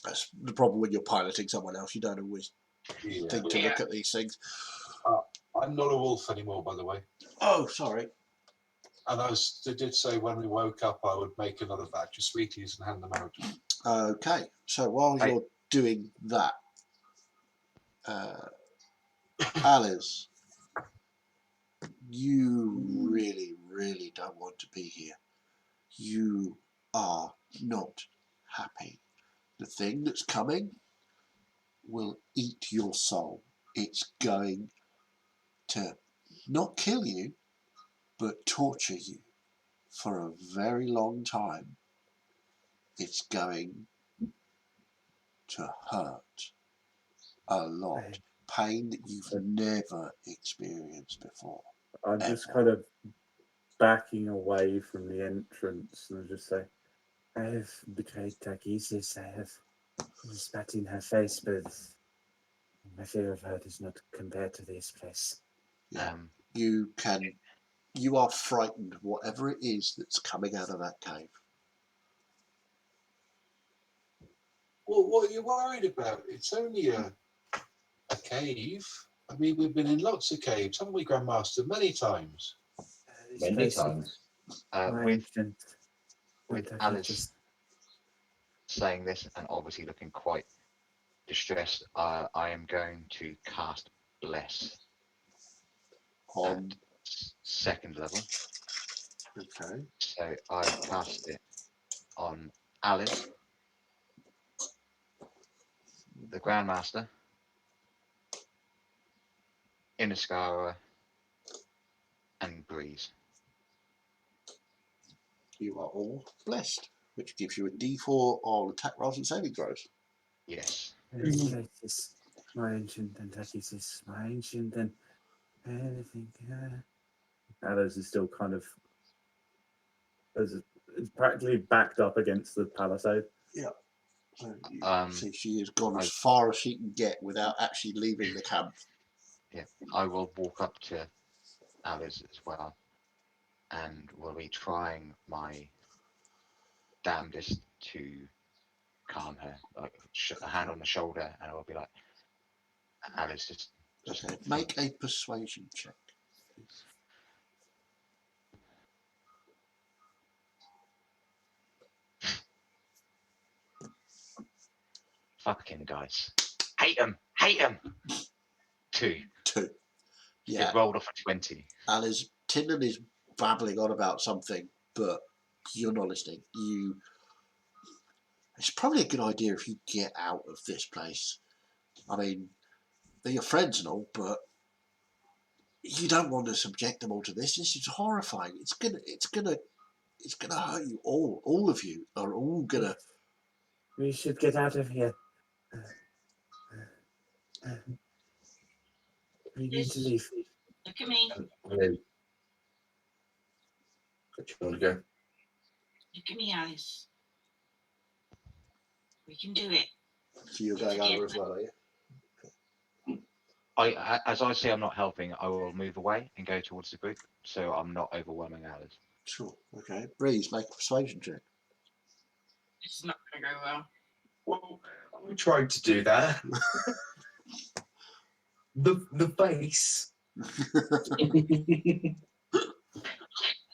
that's the problem when you're piloting someone else. You don't always Yeah. think to look at these things. I'm not a wolf anymore, by the way. Oh, sorry. And I did say when we woke up, I would make another batch of sweeties and hand them out. Okay. So while Hey. you're doing that, Alice, you really, really don't want to be here. You are not happy. The thing that's coming will eat your soul. It's going to not kill you, but torture you for a very long time. It's going to hurt a lot. Pain that you've never experienced before. I'm just kind of backing away from the entrance and just say, I have betrayed Takisis. I have spat in her face, but my fear of her does not compare to this place. Yeah. You are frightened, whatever it is that's coming out of that cave. Well, what are you worried about? It's only a cave. I mean, we've been in lots of caves, haven't we, Grandmaster? Many times. Many times. With Alice saying this and obviously looking quite distressed, I am going to cast Bless On at 2nd level. okay. So I cast it on Alice, the Grandmaster, Inniskara, and Breeze. You are all blessed, which gives you a D4 on attack rolls and saving throws. Yes. My ancient and Takisis, my ancient and everything. Alice is still kind of is practically backed up against the palisade. Yeah. So you see she has gone as I- far as she can get without actually leaving the camp. Yeah. I will walk up to Alice as well and will be trying my damnedest to calm her, like a hand on the shoulder, and I will be like, Alice, just Okay. Make a persuasion check. fucking dice. Hate them. 2. 2. Yeah. It rolled off a 20. Alice, Tyndon is babbling on about something, but you're not listening. It's probably a good idea if you get out of this place. I mean, they're your friends and all, but you don't want to subject them all to this. This is horrifying. It's gonna hurt you all. All of you are all gonna. We should get out of here. We need to leave. Look at me. Really? Do you want to go? Look at me, Alice. We can do it. So you're going over as well, are you? As I see I'm not helping, I will move away and go towards the group, so I'm not overwhelming Alice. Sure. Okay. Breeze, make a persuasion check. This is not going to go well. Well, I tried to do that. the face. At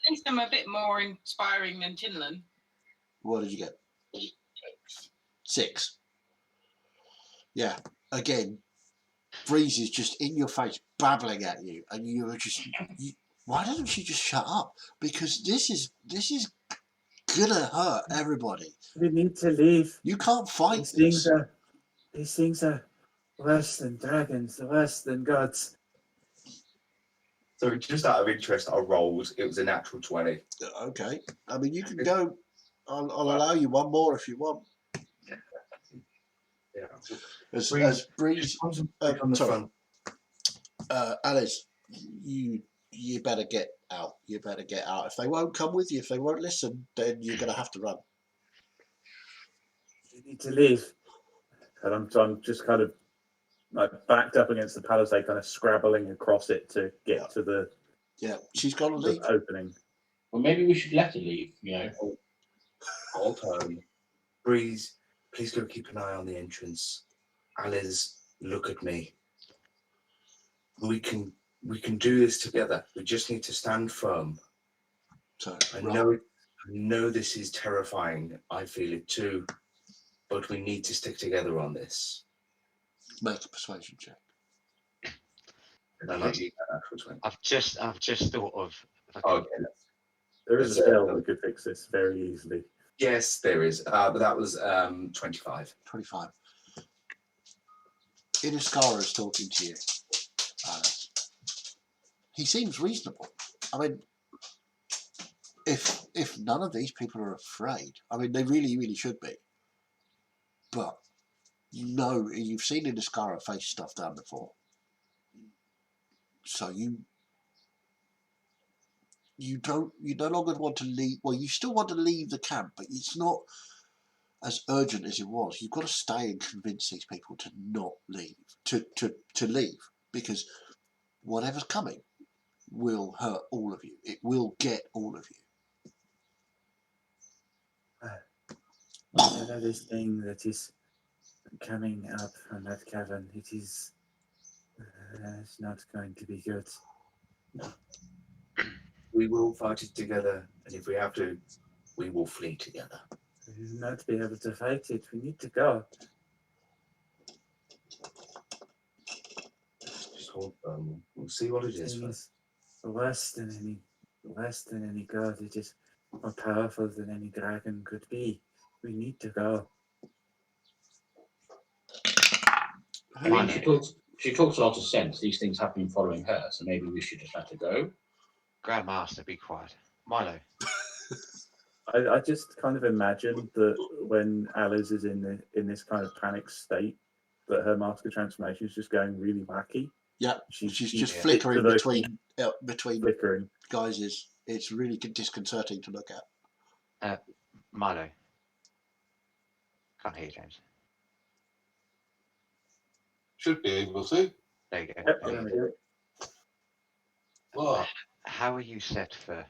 least I'm a bit more inspiring than Tinlin. What did you get? 6. Yeah. Again, Breeze is just in your face, babbling at you, and you are just. Why doesn't she just shut up? Because this is gonna hurt everybody. We need to leave. You can't fight These this. things are worse than dragons, worse than gods. So just out of interest, I rolled. It was a natural 20. Okay. I mean, you can go. I'll allow you one more if you want. Yeah. As Breeze. Concentrate on the sorry. front. Alice, you better get out. You better get out. If they won't come with you, if they won't listen, then you're going to have to run. We need to leave. And I'm just kind of like backed up against the palisade, kind of scrabbling across it to get to the Yeah, she's got to leave. opening. Well, maybe we should let her leave. Hold on. Breeze, please go keep an eye on the entrance. Alice, look at me. We can do this together. We just need to stand firm. So, I know this is terrifying. I feel it too. But we need to stick together on this. make a persuasion check. And I'm not using that natural 20. I've just thought of. Okay. There is a spell that could fix this very easily. Yes, there is. But that was 25. 25. Inaskara is talking to you. He seems reasonable. I mean, if none of these people are afraid, I mean, they really, really should be. But you've seen Inaskara face stuff down before. So you no longer want to leave. Well, you still want to leave the camp, but it's not as urgent as it was. You've got to stay and convince these people to not leave, to leave, because whatever's coming will hurt all of you. It will get all of you. Whatever this thing that is coming up from that cavern, it's not going to be good. We will fight it together, and if we have to, we will flee together. We will not be able to fight it. We need to go. Just hold firm. We'll see what it is Thing first. worse than any god. It is more powerful than any dragon could be. We need to go. I mean, she talks a lot of sense. These things have been following her, so maybe we should just let her go. Grandmaster, be quiet. Milo. I just kind of imagine that when Alice is in this kind of panic state, that her master transformation is just going really wacky. Yeah, she's just flickering between flickering guises. It's really disconcerting to look at. Milo. Can't hear you, James. Should be able to. There you go. Yep, there we go. What? How are you set for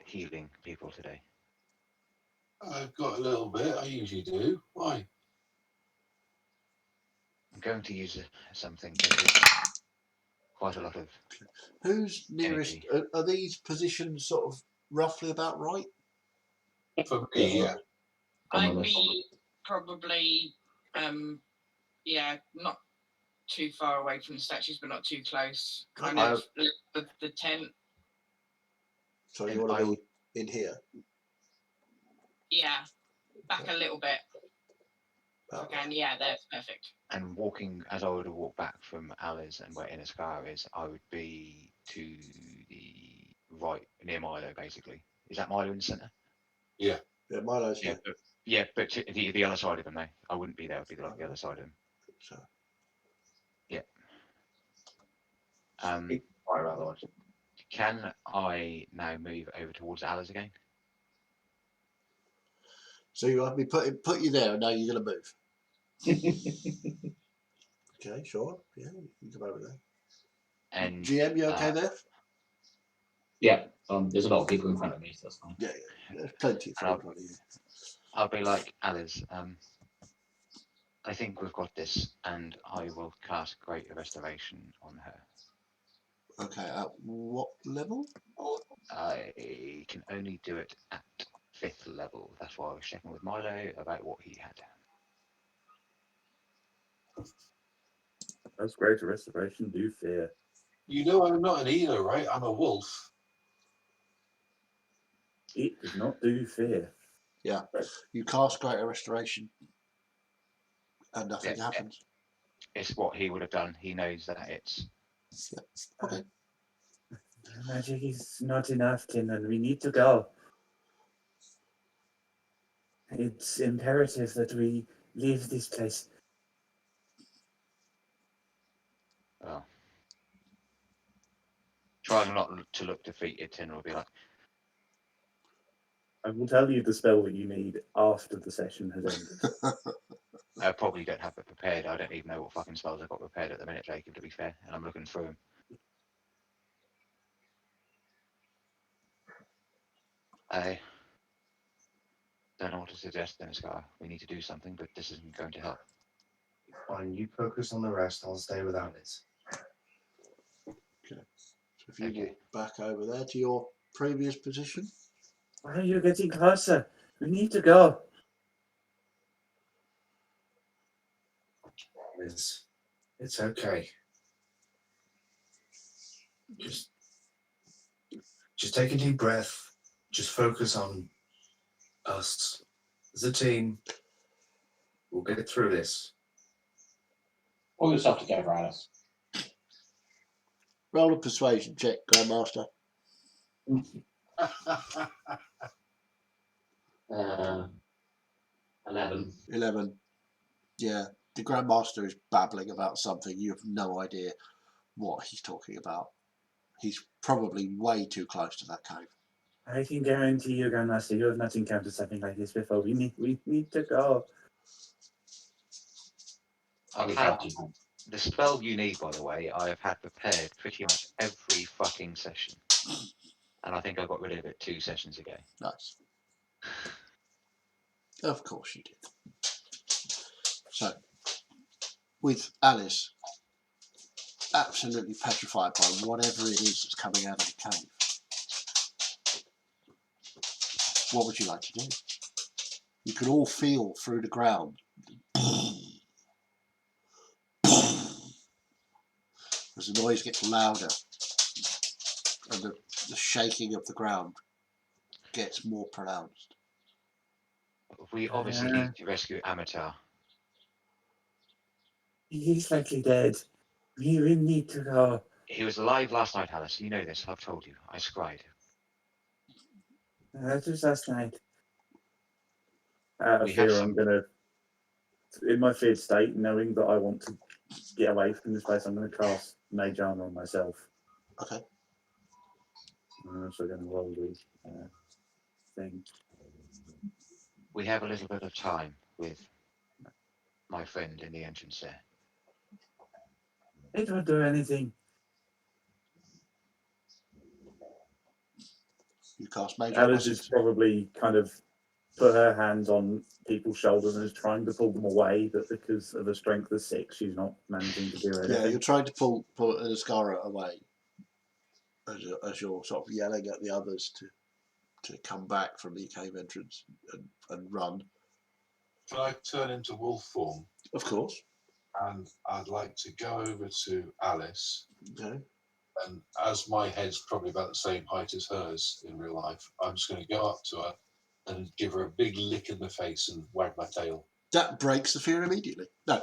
healing people today? I've got a little bit. I usually do. Why? I'm going to use something that is quite a lot of. Who's nearest? Are these positions sort of roughly about right? For me, yeah. I'd be probably, not too far away from the statues, but not too close. Kind of the tent. So you want to be in here? Yeah, back a little bit. Again, yeah, that's perfect. And walking, as I would have walked back from Alice and where Inaskara is, I would be to the right, near Milo, basically. Is that Milo in the centre? Yeah. Yeah, Milo's here. But to the other side of him, though. I wouldn't be there. I'd be the other side of him. So. Yeah. Fire otherwise. Can I now move over towards Alice again? So you have me put you there, and now you're going to move. Okay, sure. Yeah, you can come over there. And GM, you okay there? Yeah, there's a lot of people in front of me, so that's fine. Yeah, there's plenty of I'll- front here. I'll be like, Alice, I think we've got this, and I will cast Greater Restoration on her. Okay, at what level? I can only do it at 5th level. That's why I was checking with Milo about what he had. That's greater restoration. Do fear. You know I'm not an healer, right? I'm a wolf. It does not do fear. Yeah, you cast Greater Restoration, and nothing happens. It's what he would have done. He knows that it's. Okay. Magic is not enough, Tin, and we need to go. It's imperative that we leave this place. Well, trying not to look defeated, Tin will be like, I will tell you the spell that you need after the session has ended. I probably don't have it prepared. I don't even know what fucking spells I've got prepared at the minute, Jacob, to be fair, and I'm looking through them. I don't know what to suggest, Dennis Scar. We need to do something, but this isn't going to help. Fine, you focus on the rest. I'll stay with Alice. So if you walk back over there to your previous position. Why are you getting closer? We need to go. It's okay. Just take a deep breath. Just focus on us as a team. We'll get through this. Pull yourself together, Alice. Roll a persuasion check, Grandmaster. 11. 11. Yeah, the Grandmaster is babbling about something. You have no idea what he's talking about. He's probably way too close to that cave. I can guarantee you, Grandmaster, you have not encountered something like this before. We need to go. I've had the spell you need, by the way, I have had prepared pretty much every fucking session. And I think I got rid of it 2 sessions ago. Nice. Of course you did. So, with Alice absolutely petrified by whatever it is that's coming out of the cave, what would you like to do? You can all feel through the ground as the noise gets louder and the shaking of the ground gets more pronounced. We obviously need to rescue Amateur. He's likely dead. We need to go. He was alive last night, Alice. You know this. I've told you. I scried. That was last night. Out of We have fear, some- I'm going to, in my feared state, knowing that I want to get away from this place, I'm going to cast Mage Armor on myself. Okay. I'm also going to roll the thing. We have a little bit of time with my friend in the entrance there. It won't do anything. You cast Mage Alice is probably kind of put her hands on people's shoulders and is trying to pull them away, but because of a strength of 6, she's not managing to do anything. Yeah, you're trying to pull Ascara away as you're sort of yelling at the others to come back from the cave entrance and run. Can I turn into wolf form? Of course. And I'd like to go over to Alice. Okay. And as my head's probably about the same height as hers in real life, I'm just going to go up to her and give her a big lick in the face and wag my tail. That breaks the fear immediately. No.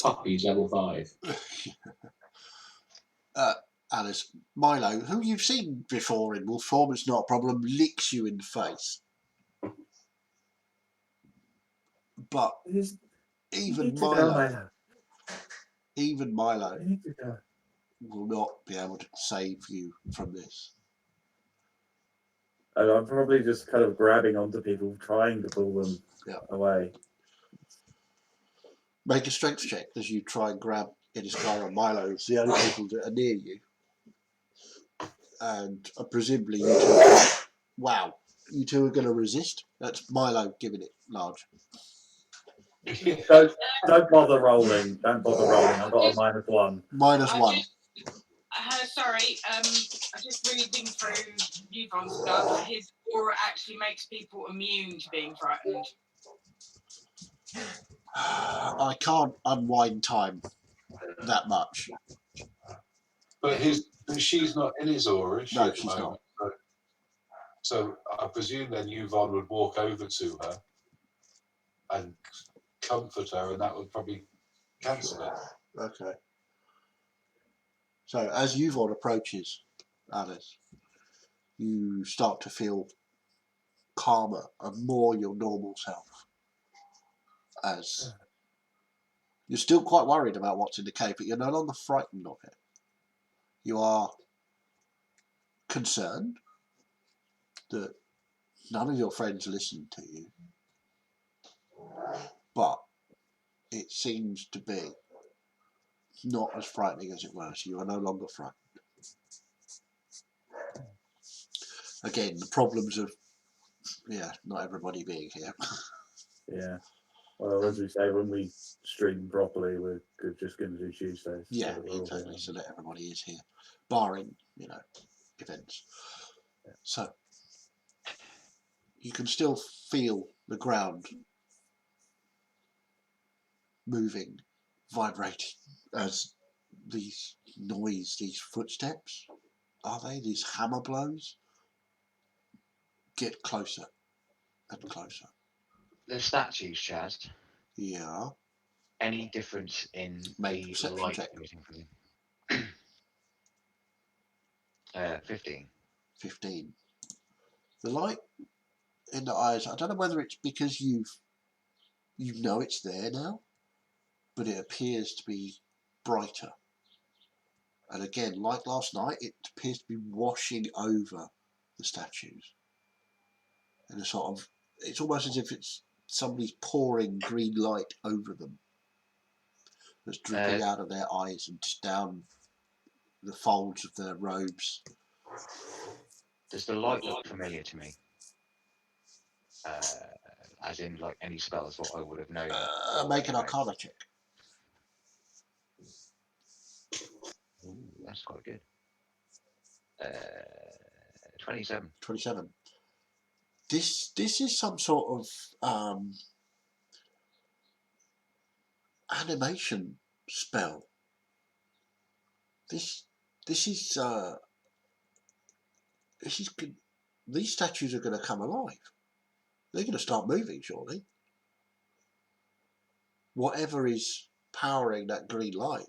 Puppies level 5. Alice, Milo, who you've seen before in wolf form, it's not a problem, licks you in the face. But Even need to go, Milo, Milo. even Milo You need to go. will not be able to save you from this. And I'm probably just kind of grabbing onto people, trying to pull them Yeah. away. Make a strength check as you try and grab Iniskara and Milo. It's the only people that are near you. And presumably you two, wow, you two are going to resist. That's Milo giving it large. Don't bother rolling. Don't bother rolling. I've got a -1. -1. Sorry, I'm just reading through Yvonne's stuff. His aura actually makes people immune to being frightened. I can't unwind time that much. But she's not in his aura, is she? No, at the she's moment? So I presume then Yvonne would walk over to her and comfort her, and that would probably cancel it. Okay. So as Yvonne approaches Alice, you start to feel calmer and more your normal self. As you're still quite worried about what's in the cave, but you're no longer frightened of it. You are concerned that none of your friends listen to you, but it seems to be not as frightening as it was. You are no longer frightened. Again, the problems of, not everybody being here. Yeah. Well, as we say, when we stream properly, we're just going to do Tuesdays. Yeah, so we're all exactly. here. So that everybody is here, barring, events. Yeah. So you can still feel the ground moving, vibrating as these footsteps, these hammer blows, get closer and closer. The statues, Chaz. Yeah. Any difference in Make a the perception light check. emitting from them? 15. 15. The light in the eyes, I don't know whether it's because you know it's there now, but it appears to be brighter. And again, like last night, it appears to be washing over the statues. And it's almost as if it's somebody's pouring green light over them. That's dripping out of their eyes and just down the folds of their robes. Does the light look familiar to me? As in, like, any spells, what I would have known. Make an Arcana check. Ooh, that's quite good. 27. 27. This is some sort of animation spell. This is good. These statues are going to come alive. They're going to start moving, surely. Whatever is powering that green light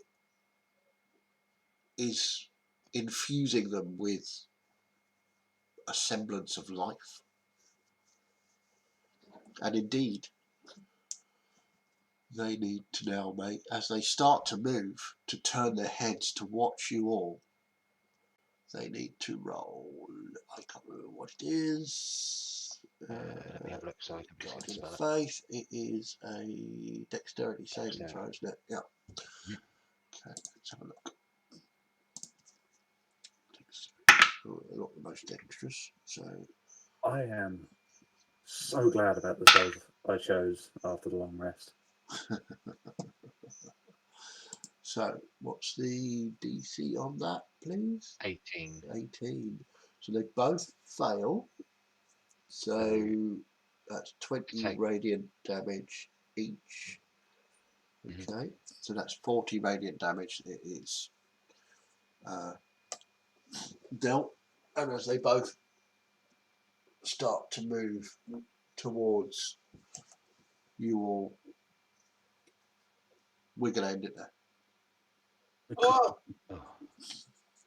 is infusing them with a semblance of life. And indeed, they need to now as they start to move, to turn their heads to watch you all, they need to roll. I can't remember what it is. Let me have a look so I can just God spell in it. faith, it is a dexterity saving throw, isn't it? Yeah. Mm-hmm. Okay, let's have a look. Oh, they're not the most dexterous, so. I am so glad about the spells I chose after the long rest. So, what's the DC on that, please? 18. 18. So they both fail. So that's 20 radiant damage each. Okay, so that's 40 radiant damage. It is dealt, and as they both start to move towards you all, we're going to end it there. Oh,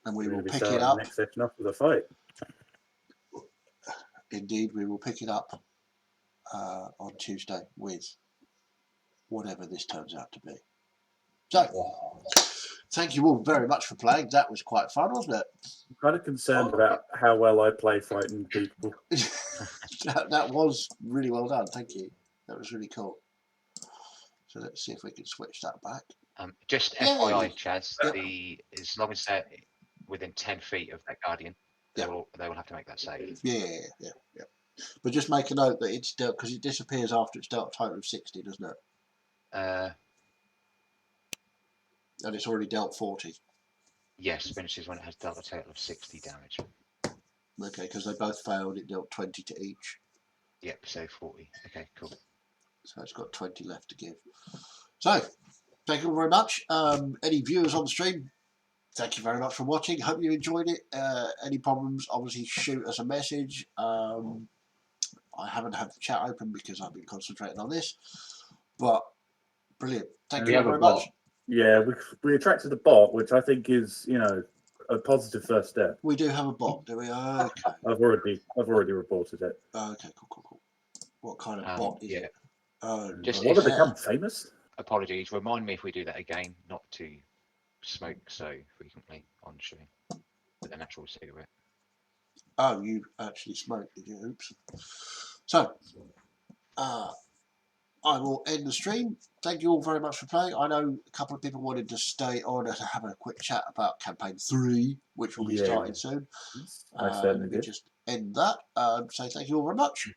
And we We're will going to be pick it starting up. the next section off with a fight. Indeed, we will pick it up on Tuesday with whatever this turns out to be. So, thank you all very much for playing. That was quite fun, wasn't it? I'm kind of concerned Oh. about how well I play frightened people. that was really well done. Thank you. That was really cool. So let's see if we can switch that back. Just Yeah, FYI, yeah. Chaz, Yep. as long as they're within 10 feet of that guardian, they Yeah. will have to make that save. Yeah. But just make a note that it's dealt, because it disappears after it's dealt a total of 60, doesn't it? And it's already dealt 40. Yes, finishes when it has dealt a total of 60 damage. Okay, because they both failed, it dealt 20 to each. Yep, so 40. Okay, cool. So it's got 20 left to give. So, thank you all very much. Any viewers on the stream, thank you very much for watching. Hope you enjoyed it. Any problems, obviously shoot us a message. I haven't had the chat open because I've been concentrating on this. But, brilliant. Thank you all very much. Yeah, we attracted a bot, which I think is, a positive first step. We do have a bot, do we? Okay. I've already reported it. Okay, cool. What kind of bot is it? Just I want to become famous. Apologies. Remind me if we do that again, not to smoke so frequently on stream with a natural cigarette. Oh, you actually smoked, did you? Oops. So, I will end the stream. Thank you all very much for playing. I know a couple of people wanted to stay on to have a quick chat about campaign 3, which will be starting soon. I certainly We did. just end that. So thank you all very much.